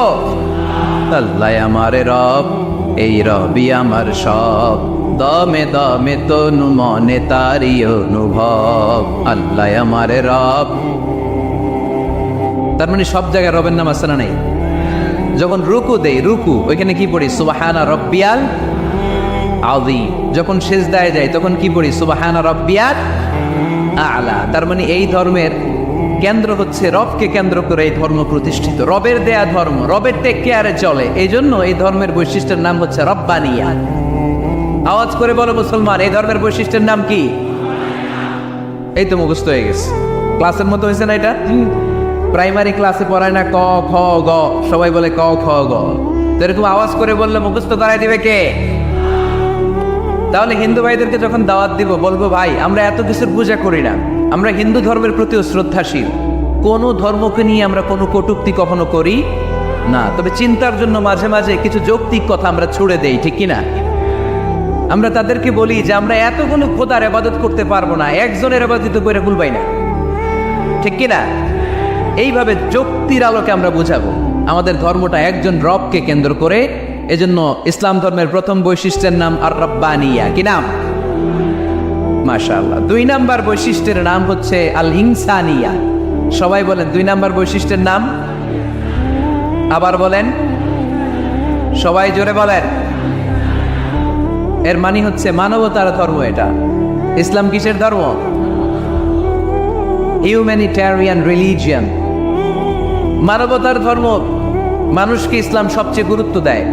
আল্লাহ আমারে রব, এই রবি আমার সব, দমে দমে তনু মনে তারি অনুভব, আল্লাহ আমারে রব। তার মানে সব জায়গায় রবের নাম আছে না নাই? যখন রুকু দেই, রুকু ওইখানে কি পড়ি? সুবহানা রব্বিয়াল আযীম। যখন সিজদায় যাই তখন কি পড়ি? সুবহানা রব্বিয়াল আ'লা। তার মানে এই ধর্মের কেন্দ্র হচ্ছে রবকে কেন্দ্র করে এই ধর্ম প্রতিষ্ঠিত। রবের দেয়া ধর্ম, রবের টেক কেয়ারে চলে। এই জন্য এই ধর্মের বৈশিষ্ট্যের নাম হচ্ছে রব্বানিয়া। আওয়াজ করে বলো মুসলমান, এই ধর্মের বৈশিষ্ট্যের নাম কি? এই তো মুখস্থ হয়ে গেছে। ক্লাসের মতো হয়েছে না এটা? প্রাইমারি ক্লাসে পড়ায় না ক খ গ, সবাই বলে ক খ গ। তো এরকম আওয়াজ করে বললে মুখস্থ করাই দিবে কে? তাহলে হিন্দু ভাইদেরকে যখন দাওয়াত দিব বলবো, ভাই আমরা এত কিছুর পূজা করি না, আমরা হিন্দু ধর্মের প্রতিও শ্রদ্ধাশীল, কোনো ধর্মকে নিয়ে আমরা কোনো কটূক্তি কখনো করি না, তবে চিন্তার জন্য মাঝে মাঝে কিছু যৌক্তিক কথা আমরা ছুড়ে দেই, ঠিক কিনা? আমরা তাদেরকে বলি যে আমরা এতগুলো খোদার ইবাদত করতে পারবো না, একজনের ইবাদত করে ভুলবাই না, ঠিক কিনা? এইভাবে যুক্তির আলোকে আমরা বুঝাবো আমাদের ধর্মটা একজন রবকে কেন্দ্র করে। এজন্য ইসলাম ধর্মের প্রথম বৈশিষ্ট্যের নাম আর রব্বানিয়া। কি নাম? মাশাআল্লাহ। 2 নাম্বার বৈশিষ্ট্যের নাম হচ্ছে আল ইনসানিয়া। সবাই বলেন 2 নাম্বার বৈশিষ্ট্যের নাম, আবার বলেন, সবাই জোরে বলেন। এর মানে হচ্ছে মানবতার ধর্ম। এটা ইসলাম কিসের ধর্ম? হিউম্যানিটেরিয়ান রিলিজিয়ান, মানবতার ধর্ম। মানুষকে ইসলাম সবচেয়ে গুরুত্ব দেয়।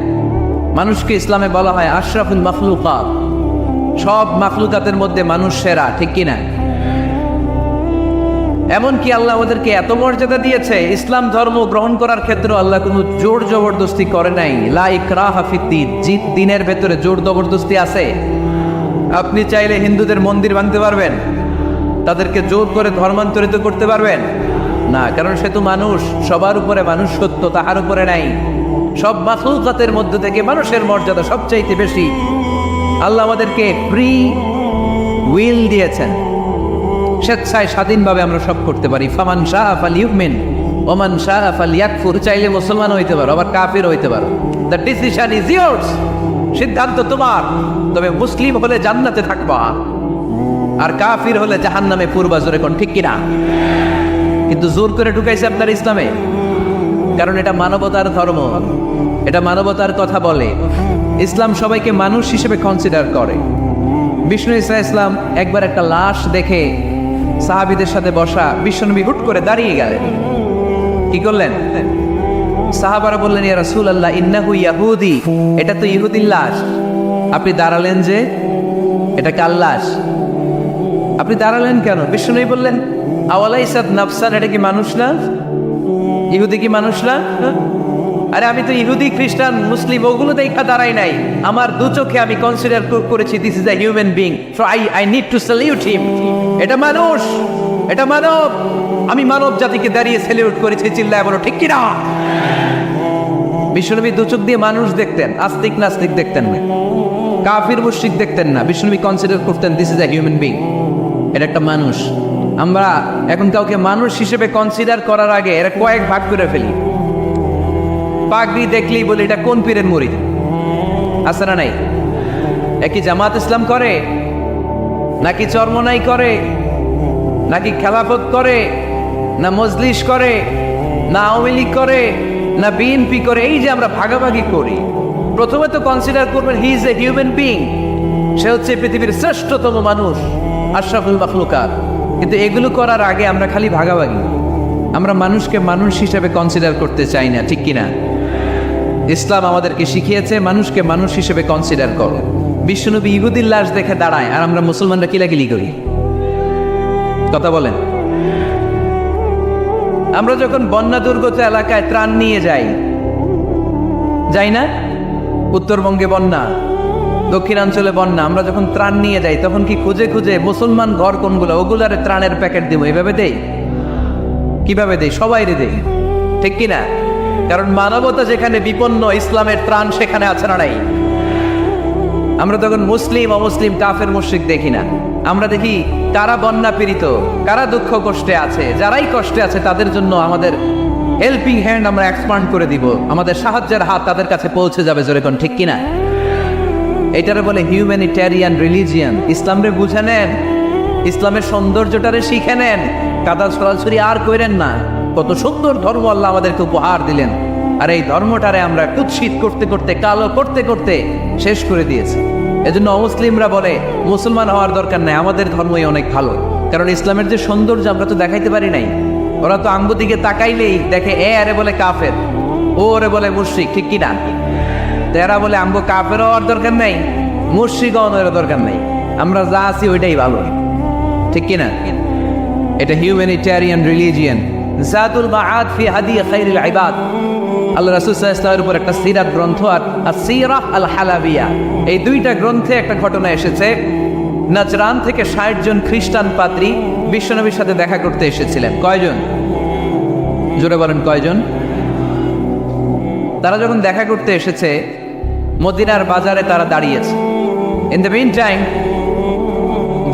মানুষকে ইসলামে বলা হয় আশরাফুল মাখলুকাত, সব মাখলুকাতের মধ্যে মানুষ সেরা, ঠিক কিনা? এমনকি আল্লাহ আমাদেরকে এত মর্যাদা দিয়েছে, ইসলাম ধর্ম গ্রহণ করার ক্ষেত্রে আল্লাহ কোনো জোর জবরদস্তি করে নাই। লা ইকরাহা ফিদ্দীন, দিনের ভেতরে জোর জবরদস্তি আছে? আপনি চাইলে হিন্দুদের মন্দির ভাঙতে পারবেন, তাদেরকে জোর করে ধর্মান্তরিত করতে পারবেন না, কারণ সে তো মানুষ, সবার উপরে মানুষ সত্য, তাহার উপরে নাই। সব মাখলুকাতের মধ্য থেকে মানুষের মর্যাদা সবচাইতে বেশি। আল্লাহ আমাদেরকে ফ্রি উইল দিয়েছেন, স্বেচ্ছায় স্বাধীনভাবে আমরা সব করতে পারি। ফামান শাআ ফালিউমিন ওয়া মান শাআ ফালিয়াকফুর। চাইলে মুসলমান হইতে পারো, আবার কাফির হইতে পারো। দ্য ডিসিশন ইজ ইয়ার্স, সিদ্ধান্ত তোমার। তবে মুসলিম হলে জান্নাতে থাকবা, আর কাফির হলে জাহান্নামে পূর্বা। জোরে কোন ঠিক কিনা? কিন্তু জোর করে ঢুকাইছে আপনার ইসলামে, কারণ এটা মানবতার ধর্ম, এটা মানবতার কথা বলে। ইসলাম সবাইকে মানুষ হিসেবে কনসিডার করে। বিষ্ণু ইসা ইসলাম একবার একটা লাশ দেখে সাহাবীদের সাথে বসা, বিশ্বনবী হুট করে দাঁড়িয়ে গেলেন। কি করলেন? সাহাবারা বললেন, ইয়া রাসূলুল্লাহ ইন্নাহু ইয়াহুদি, এটা তো ইহুদির লাশ। আপনি দাঁড়ালেন যে, এটা কার লাশ? আপনি দাঁড়ালেন কেন? বিশ্বনবী বললেন, আওয়ালাইসাত নাফসান, এটা কি মানুষ না? ইহুদি কি মানুষ না? আরে আমি তো ইহুদি, খ্রিস্টান, মুসলিম ওগুলো দেখা দাঁড়াই নাই, আমার দু চোখে আমি কনসিডার করেছি this is a human being, so I need to salute হিম। এটা মানুষ, এটা মানব, আমি মানব জাতিকে দাঁড়িয়ে স্যালিউট করেছি। চিল্লায় বলো ঠিক কিনা? বিশ্বনবী দু চোখ দিয়ে মানুষ দেখতেন, আস্তিক নাস্তিক দেখতেন না, কাফির মুশরিক দেখতেন না। বিশ্বনবী কনসিডার করতেন this is a human being, এটা একটা মানুষ। আমরা এখন কাউকে মানুষ হিসেবে কনসিডার করার আগে এরা কয়েক ভাগ করে ফেলি। পাগড়ি দেখলেই বলি এটা কোন পীরের মুরিদ, আছে না নাই? একই জামাত ইসলাম করে, নাকি চরমনাই করে, নাকি খেলাফত করে, না মজলিস করে, না আওয়ামী লীগ করে, না বিএনপি করে? এই যে আমরা ভাগাভাগি করি, প্রথমে তো কনসিডার করবেন he is a human being, সে হচ্ছে পৃথিবীর শ্রেষ্ঠতম মানুষ, আশরাফুল মাখলুকাত। কিন্তু এগুলো করার আগে আমরা খালি ভাগাভাগি, আমরা মানুষকে মানুষ হিসেবে কনসিডার করতে চাই না, ঠিক কিনা? ইসলাম আমাদেরকে শিখিয়েছে মানুষকে মানুষ হিসেবে কনসিডার করো। বিশ্বনবী ইহুদির লাশ দেখে দাঁড়ায়, আর আমরা মুসলমানরা কিলাকিলি করি। কথা বলেন। আমরা যখন বন্যা দুর্গত এলাকায় ত্রাণ নিয়ে যাই না? উত্তরবঙ্গে বন্যা, দক্ষিণাঞ্চলে বন্যা, আমরা যখন ত্রাণ নিয়ে যাই তখন কি খুঁজে খুঁজে মুসলমান ঘর কোনগুলো, ওগুলারে ত্রাণের প্যাকেট দিব, এভাবে দেই? কিভাবে দেই? সবাইরে দেই, ঠিক কিনা? কারণ মানবতা যেখানে বিপন্ন, ইসলামের ত্রাণ সেখানে আছে না নাই? আমরা তখন মুসলিম অমুসলিম কাফের মুশরিক দেখি না, আমরা দেখি কারা বন্যা পীড়িত, কারা দুঃখ কষ্টে আছে। যারাই কষ্টে আছে তাদের জন্য আমাদের হেল্পিং হ্যান্ড আমরা এক্সপান্ড করে দিব, আমাদের সাহায্যের হাত তাদের কাছে পৌঁছে যাবে। জোরে কোন ঠিক কিনা? এটারে বলে হিউম্যানিটেরিয়ান রিলিজিয়ান। ইসলামরে বুঝে নেন, ইসলামের সৌন্দর্যটারে শিখে নেন, কাদা ছড়াছড়ি আর করেন না। কত সুন্দর ধর্ম আল্লাহ আমাদেরকে উপহার দিলেন, আর এই ধর্মটারে আমরা কুৎসিত করতে করতে, কালো করতে করতে শেষ করে দিয়েছি। এজন্য অমুসলিমরা বলে মুসলমান হওয়ার দরকার নাই, আমাদের ধর্মই অনেক ভালো। কারণ ইসলামের যে সৌন্দর্য আমরা তো দেখাইতে পারি নাই। ওরা তো আঙ্গু দিকে তাকাইলেই দেখে এ আরে বলে কাফের, ও ওরে বলে মুশরিক, ঠিক কিনা? এরা বলে আমগো কাফের হওয়ার দরকার নাই, মুশরিক হওয়ার দরকার নাই, আমরা যা আছি ওইটাই ভালো, ঠিক কিনা? এটা হিউম্যানিটেরিয়ান রিলিজিয়ান। জাতুল মাআদ ফি হাদি খায়রিল ইবাদ। আল্লাহ রাসূল সাল্লাল্লাহু আলাইহি ওয়াসাল্লামের উপর একটা সিরাত গ্রন্থ আর আসিরাহ আল হালাবিয়া, এই দুইটা গ্রন্থে একটা ঘটনা এসেছে। নাজরান থেকে 60 জন খ্রিস্টান পাদ্রী বিশ্বনবীর সাথে দেখা করতে এসেছিলেন। কয়জন? জোরে বলেন কয়জন? তারা যখন দেখা করতে এসেছে, মদিনার বাজারে তারা দাঁড়িয়েছে। ইন দ্য মিন টাইম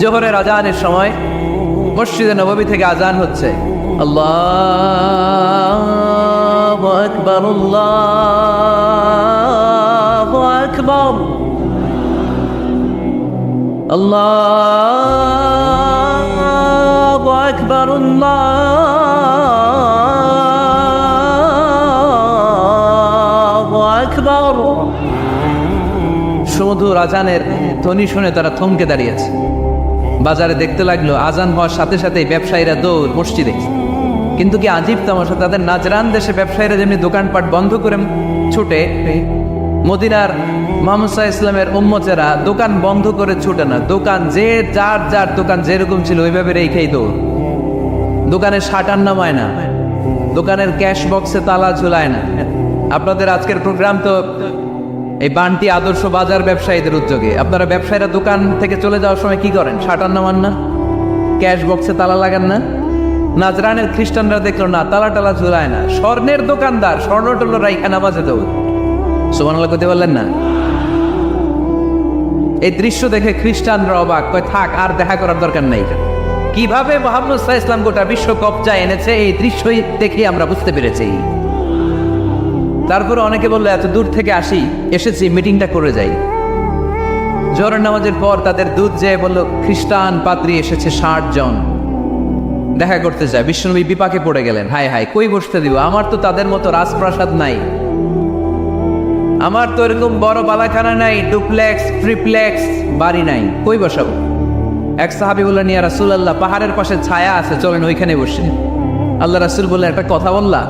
জোহরের আজানের সময় মসজিদে নববী থেকে আজান হচ্ছে। আল্লাহু আকবার, আল্লাহু আকবার, আল্লাহু আকবার, আল্লাহু আকবার। সুমধুর আজানের ধ্বনি শুনে তারা থমকে দাঁড়িয়েছে। বাজারে দেখতে লাগলো আজান হওয়ার সাথে সাথেই ব্যবসায়ীরা দৌড় মসজিদে। কিন্তু কি আজীব তামাশা, তাদের নাজরান দেশে ব্যবসায়ীরা যেমনি দোকানপাট বন্ধ করে ছুটে, মদিনার মুহাম্মদ সাল্লাল্লাহু আলাইহি ওয়াসাল্লামের উম্মতেরা দোকান বন্ধ করে ছুটে না। দোকান যে যার যার দোকান যেরকম ছিল ওইভাবে রেখেই দৌড়। দোকানের শাটার নামায় না, দোকানের ক্যাশ বক্সে তালা ঝুলায় না। আপনাদের আজকের প্রোগ্রাম তো এই বান্টি আদর্শ বাজার ব্যবসায়ীদের উদ্যোগে। আপনারা ব্যবসায়ীরা দোকান থেকে চলে যাওয়ার সময় কি করেন? শাটার নামান না, ক্যাশ বক্সে তালা লাগান না। নাজরানের খ্রিস্টানরা দেখলো না, তালা টালা ঝুলায় না। স্বর্ণের দোকানদার স্বর্ণ টল্ল রাইখা নামাজে দৌড়। সুবহানাল্লাহ কইতে বললেন না? এই দৃশ্য দেখে খ্রিস্টানরা অবাক, কয় থাক আর দেখা করার দরকার নাই। কিভাবে মুহাম্মদ সাল্লাল্লাহু আলাইহি ওয়াসাল্লাম গোটা বিশ্ব কবজায় এনেছে এই দৃশ্যই দেখে আমরা বুঝতে পেরেছি। তারপরে অনেকে বললো এত দূর থেকে এসেছি মিটিংটা করে যাই। জোহরের নামাজের পর তাদের দুধ যেয়ে বললো খ্রিস্টান পাদ্রী এসেছে 60 জন দেখা করতে যায়। বিশ্বনবী বিপাকে পড়ে গেলেন, হায় হায় কই বসতে দিব, আমার তো তাদের মতো রাজপ্রাসাদ নাই, আমার তো এরকম বড় বালাখানা নাই, ডুপ্লেক্স ট্রিপ্লেক্স বাড়ি নাই, কই বসাবো? এক সাহাবী বললেন, ইয়া রাসূলুল্লাহ পাহাড়ের পাশে ছায়া আছে, চলেন ওইখানে বসে। আল্লাহ রাসূল বললেন, একটা কথা বললা,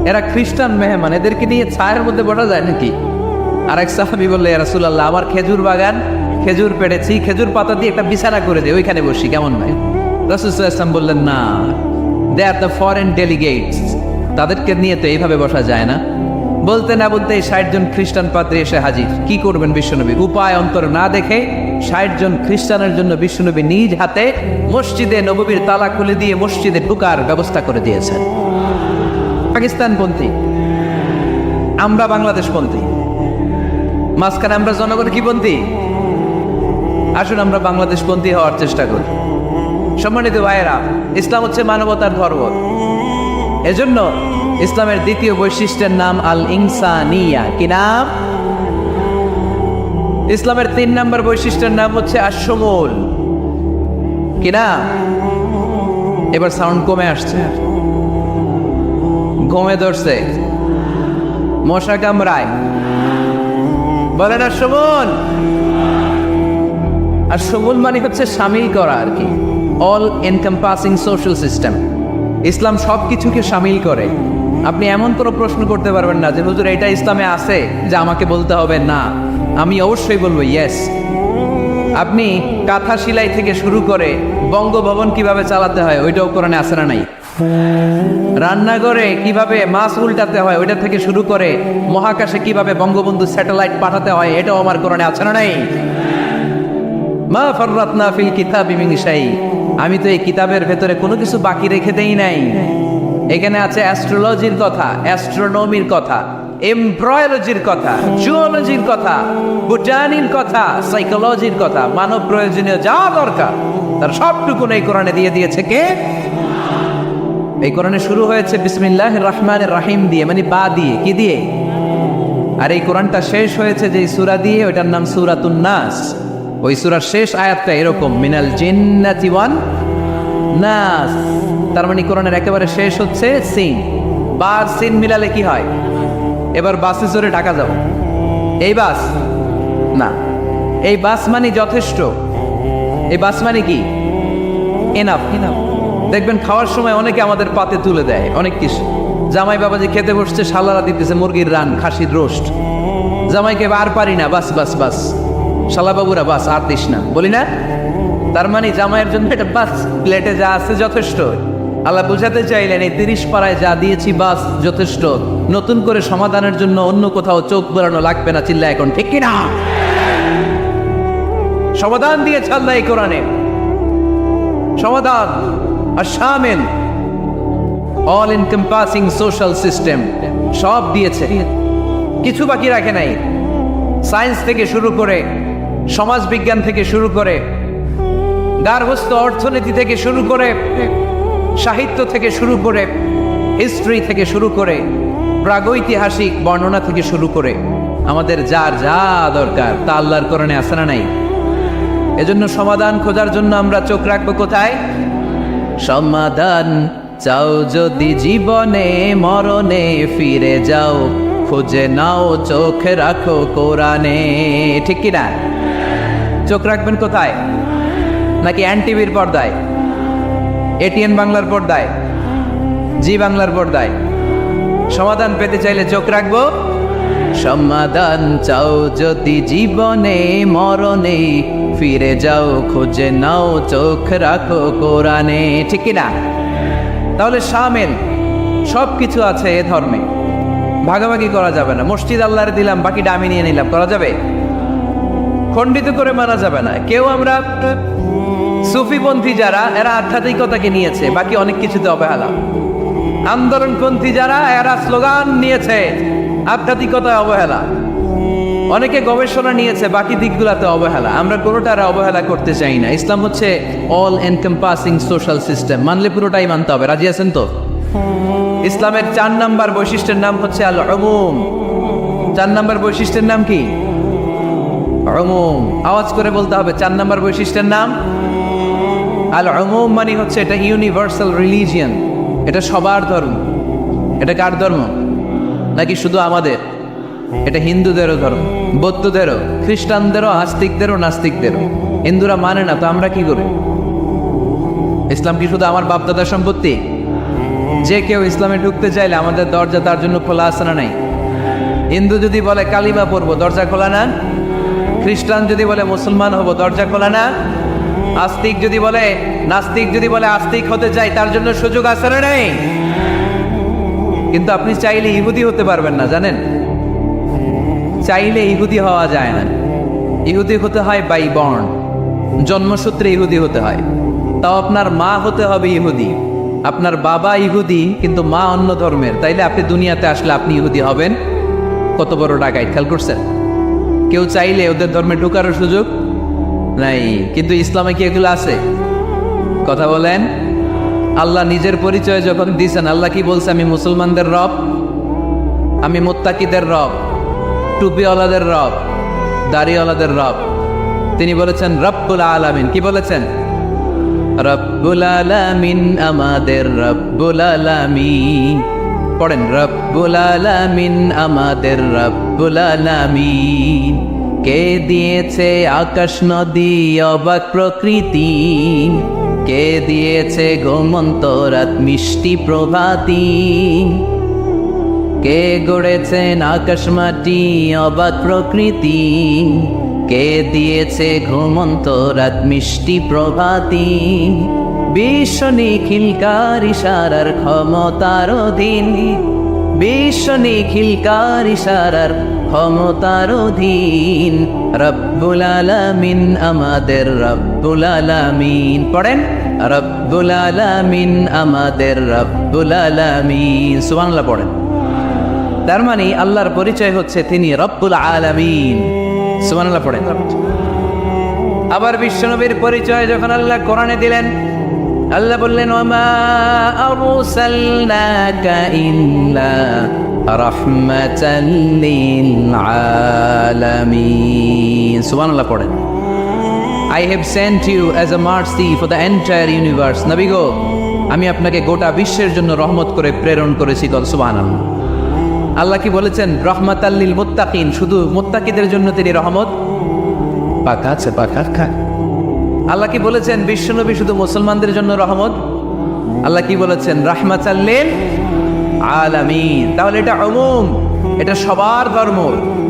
এরা খ্রিস্টান মেহমান, এদেরকে নিয়ে ছায়ার মধ্যে বসা যায় নাকি? আর এক সাহাবী বললেন, ইয়া রাসূলুল্লাহ আমার খেজুর বাগান, খেজুর পেড়েছি, খেজুর পাতা দিয়ে একটা বিছানা করে দে, ওইখানে বসি, কেমন নয়? রাসূল সাল্লাল্লাহু আলাইহি ওয়াসাল্লাম বললেন, না, দে আর দ্য ফরেন ডেলিগেটস, তাদেরকে নিয়ে তো এইভাবে বসা যায় না। বলতে না বলতে 60 জন খ্রিস্টান পাদ্রী এসে হাজির। কি করবেন বিশ্বনবী? উপায় অন্তর না দেখে 60 জন খ্রিস্টানের জন্য বিশ্বনবী নিজ হাতে মসজিদে নববীর তালা খুলে দিয়ে মসজিদে ঢোকার ব্যবস্থা করে দিয়েছেন। পাকিস্তানপন্থী, আমরা বাংলাদেশপন্থী, মাঝখানে আমরা জনগণ কি পন্থী? আসুন আমরা বাংলাদেশপন্থী হওয়ার চেষ্টা করি। সম্মানিত ভাইয়েরা, ইসলাম হচ্ছে মানবতার ধর্ম। এজন্য ইসলামের দ্বিতীয় বৈশিষ্ট্যের নাম আল ইনসানিয়া। কি নাম? ইসলামের 3 নম্বর বৈশিষ্ট্যের নাম হচ্ছে আশ-শুমুল। কি নাম? এবার সাউন্ড কমে আসছে, ঘুমে ধরছে, মশা কামড়ায়, বলেন আশ-শুমুল। আশ-শুমুল মানে হচ্ছে শামিল করা আর কি, অল এনকম্পাসিং সোশ্যাল সিস্টেম। ইসলাম সব কিছুকে শামিল করে। আপনি এমন কোনো প্রশ্ন করতে পারবেন না যে হুজুর এটা ইসলামে আছে যে আমাকে বলতে হবে না, আমি অবশ্যই বলবো ইয়েস। আপনি কাঁথা সেলাই থেকে শুরু করে বঙ্গভবন কিভাবে চালাতে হয় ওইটাও কোরআনে আছে না নাই? রান্নাঘরে কিভাবে মাছ উল্টাতে হয় ওইটা থেকে শুরু করে মহাকাশে কিভাবে বঙ্গবন্ধু স্যাটেলাইট পাঠাতে হয় এটাও আমার কোরআনে আছে না নাই? মা ফাররাতনা ফিল কিতাবি মিন শাই, আমি তো এই কিতাবের ভেতরে কোনো কিছু বাকি রেখে দেই নাই। এখানে আছে অ্যাস্ট্রোলজির কথা, অ্যাস্ট্রোনমির কথা, এমব্রয়োলজির কথা, জুওলজির কথা, বোটানির কথা, সাইকোলজির কথা, মানব প্রয়োজনীয় যা দরকার তার সবটুকু এই কোরআনে দিয়ে দিয়েছে কে? এই কোরআনে শুরু হয়েছে বিসমিল্লাহির রহমানির রহিম দিয়ে, মানে বা দিয়ে, কি দিয়ে? আর এই কোরআনটা শেষ হয়েছে যে সূরা দিয়ে, ওইটার নাম সূরাতুন নাস। ওই সূরার শেষ আয়াতটা এরকম, মিনাল জিন্নাতি ওয়ান নাস। তার মানে কোরআনের একেবারে শেষ হচ্ছে সিন। বার সিন মিলালে কি হয়? এবার বাসে চড়ে ঢাকা যাব, এই বাস না, এই বাস মানে যথেষ্ট, এই বাস মানে কি? এনাফ। দেখবেন খাওয়ার সময় অনেকে আমাদের পাতে তুলে দেয় অনেক কিছু। জামাই বাবাজি খেতে বসছে, শালারা দিতেছে মুরগির রান, খাসির রোস্ট। জামাইকে আর পারি না, বাস বাস বাস, শালা বাবুরা বাস আর দিস না, বলি না? তার মানে জামাইয়ের জন্য এটা বাস, প্লেটে যা আছে যথেষ্ট। আল্লাহ বুঝাতে চাইলেন এই 30 পারায় যা দিয়েছি বাস যথেষ্ট, নতুন করে সমাধানের জন্য অন্য কোথাও চোখ বোলানো লাগবে না। চিল্লা এখন ঠিক কিনা? সমাধান দিয়েছে আল্লাহ এই কোরআনে, সমাধান আর শামিল, অল এনকম্পাসিং সোশ্যাল সিস্টেম সব দিয়েছে, কিছু বাকি রাখে নাই। সায়েন্স থেকে শুরু করে, সমাজ বিজ্ঞান থেকে শুরু করে, গার্হস্থ্য অর্থনীতি থেকে শুরু করে, সাহিত্য থেকে শুরু করে, হিস্ট্রি থেকে শুরু করে, প্রাগৈতিহাসিক বর্ণনা থেকে শুরু করে, আমাদের যার যা দরকার তা আল্লাহর কোরআনে আছে না নাই? এজন্য সমাধান খোঁজার জন্য আমরা চোখ রাখবো কোথায়? সমাধান চাও যদি জীবনে মরণে ফিরে যাও, খুঁজে নাও চোখ রাখো কোরআনে। ঠিক কিনা? চোখ রাখবেন কোথায়? নাকি এনটিভির পর্দায়, এটিএন বাংলার পর্দায়, জি বাংলার পর্দায়? সমাধান পেতে চাইলে চোখ রাখবো। সমাধান চাও যদি জীবনে মরণে ফিরে যাও, খুঁজে নাও চোখ রাখো কোরআনে। ঠিক কিনা? তাহলে শামিল সব কিছু আছে এ ধর্মে, ভাগাভাগি করা যাবে না। মসজিদ আল্লাহরে দিলাম, বাকিটা আমি নিয়ে নিলাম, করা যাবে? খণ্ডিত করে মানা যাবে না। কেউ আমরা সুফিপন্থী যারা, এরা আধ্যাত্মিকতাকে নিয়েছে, বাকি অনেক কিছুতে অবহেলা। আন্দোলনপন্থী যারা, এরা স্লোগান নিয়েছে, আধ্যাত্মিকতায় অবহেলা। অনেকে গবেষণা নিয়েছে, বাকি দিকগুলোতে অবহেলা। আমরা কোনোটার অবহেলা করতে চাই না। ইসলাম হচ্ছে অল এনকম্পাসিং সোশ্যাল সিস্টেম, মানলে পুরোটাই মানতে হবে। রাজি আছেন তো? ইসলামের 4 নাম্বার বৈশিষ্ট্যের নাম হচ্ছে আল উমুম। 4 নাম্বার বৈশিষ্ট্যের নাম কি? উমুম। আওয়াজ করে বলতে হবে, 4 নাম্বার বৈশিষ্ট্যের নাম আল উমুম। মানে হচ্ছে এটা ইউনিভার্সাল রিলিজিয়ন, এটা সবার ধর্ম। এটা কার ধর্ম? নাকি শুধু আমাদের? এটা হিন্দুদেরও ধর্ম, বৌদ্ধদেরও, খ্রিস্টানদেরও, আস্তিকদেরও, নাস্তিকদেরও। হিন্দুরা মানে না তো আমরা কি করি? ইসলাম কি শুধু আমার বাপদাদার সম্পত্তি? যে কেউ ইসলামে ঢুকতে চাইলে আমাদের দরজা তার জন্য খোলা আছে না নাই? হিন্দু যদি বলে কালিমা পড়বো, দরজা খোলা না? খ্রিস্টান যদি বলে মুসলমান হব, দরজা খোলা না? আস্তিক যদি বলে, নাস্তিক যদি বলে আস্তিক হতে চাই, তার জন্য সুযোগ আছে না নাই? কিন্তু আপনি চাইলে ইহুদি হতে পারবেন না, জানেন? চাইলে ইহুদি হওয়া যায় না। ইহুদি হতে হয় বাই বর্ন, জন্মসূত্রে ইহুদি হতে হয়। তাও আপনার মা হতে হবে ইহুদি। আপনার বাবা ইহুদি কিন্তু মা অন্য ধর্মের, তাইলে আপনি দুনিয়াতে আসলে আপনি ইহুদি হবেন। কত বড় ডাকাইত, খেয়াল করছেন? কেউ চাইলে ওদের ধর্মে ঢোকারও সুযোগ নাই। কিন্তু ইসলামে কি এগুলো আছে? কথা বলেন। আল্লাহ নিজের পরিচয় যখন দিয়েছেন, আল্লাহ কি বলছে? আমি মুসলমানদের রব, আমি মুত্তাকিদের রব, টুপিওয়ালাদের রব, দাড়িওয়ালাদের রব। তিনি বলেছেন রব্বুল আলামিন। কি বলেছেন? রব্বুল আলামিন, আমাদের রব্বুল আলামিন। পড়েন, রব্বুল আলামিন, আমাদের রব্বুল আলামিন। কে দিয়েছে আকাশ নদী অবাক প্রকৃতি, কে দিয়েছে ঘুমন্ত রাত মিষ্টি প্রভাতী, কে গড়েছেন আকাশ মাটি অবাক প্রকৃতি, কে দিয়েছে ঘুমন্ত রাত মিষ্টি প্রভাতী। বিশ্ব নিখিলকার ইশারার ক্ষমতার অধীন, বিশ্ব নিখিলকার ইশারার ক্ষমতার অধীন। রব্বুল আলামিন, আমাদের রব্বুল আলামিন। পড়েন, রব্বুল আলামিন, আমাদের রব্বুল আলামিন। সুবহানাল্লাহ পড়েন। তার মানে আল্লাহর পরিচয় হচ্ছে তিনি রব্বুল আলামিন। সুবহানাল্লাহ পড়েন। আবার বিশ্বনবীর পরিচয় যখন আল্লাহ কোরআনে দিলেন, আল্লাহ বললেন ওয়ামা আরসালনাকা ইল্লা রাহমাতাল লিল আলামিন। সুবহানাল্লাহ পড়েন। I have sent you as a mercy for the entire universe. নবী গো, আমি আপনাকে গোটা বিশ্বের জন্য রহমত করে প্রেরণ করেছি। সুবহানাল্লাহ। আল্লাহ কি বলেছেন? রহমাতাল লিল মুত্তাকিন, শুধু মুত্তাকিদের জন্য তিনি রহমত। পাখা আছে, পাখা খা। আল্লাহ কি বলেছেন? বিশ্বনবী শুধু মুসলমানদের জন্য রহমত। আল্লাহ কি বলেছেন? রাহমাতাল লিল আলামিন। তাহলে এটা উমুম, এটা সবার ধর্ম,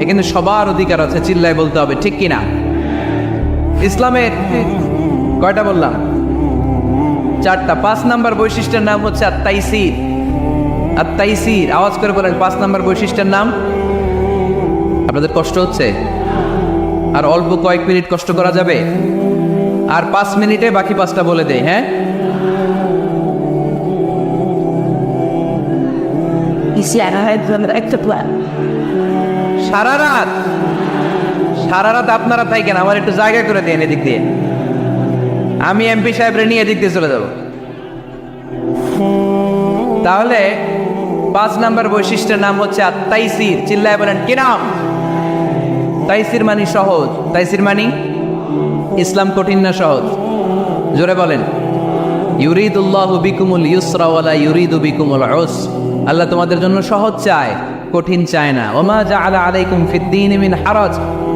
এখানে সবার অধিকার আছে। চিল্লায় বলতে হবে, ঠিক কিনা? ইসলামের কয়টা বললাম? 4টা। 5 নাম্বার বৈশিষ্ট্যের নাম হচ্ছে আত-তাইসির। আত-তাইসির, আওয়াজ করে বলেন 5 নাম্বার বৈশিষ্ট্যের নাম। আপনাদের কষ্ট হচ্ছে? আর অল্প কয়েক মিনিট কষ্ট করা যাবে? আর 5 মিনিটে বাকি 5টা বলে দেই, হ্যাঁ? সারা রাত আপনারা থাকেন, আমার একটু জায়গা করে দেন এদিক দিয়ে। আমি এমপি সাহেবরে নিয়ে এদিক দিয়ে চলে যাব। তাহলে 5 নাম্বার বৈশিষ্ট্যের নাম হচ্ছে আত-তাইসির। চিল্লায় বলেন কি নাম? তাইসির মানি সহজ। তাইসির মানি ইসলাম কঠিন না সহজ? জোরে বলেন। ইউরিদুল্লাহু বিকুমুল ইউসরা ওয়ালা ইউরিদু বিকুমুল উসর। আল্লাহ তোমাদের জন্য সহজ চায়, কঠিন চায় না। ওমা জাআলা আলাইকুম ফিদ-দীনি মিন হারাজ।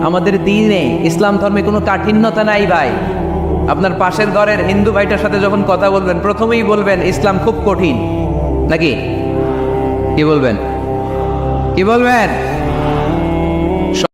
আমাদের দ্বীনে, ইসলাম ধর্মে কোনো কাঠিন্যতা নাই ভাই। আপনার পাশের ঘরের হিন্দু ভাইটার সাথে যখন কথা বলবেন, প্রথমেই বলবেন ইসলাম খুব কঠিন, নাকি? কি বলবেন? কি বলবেন?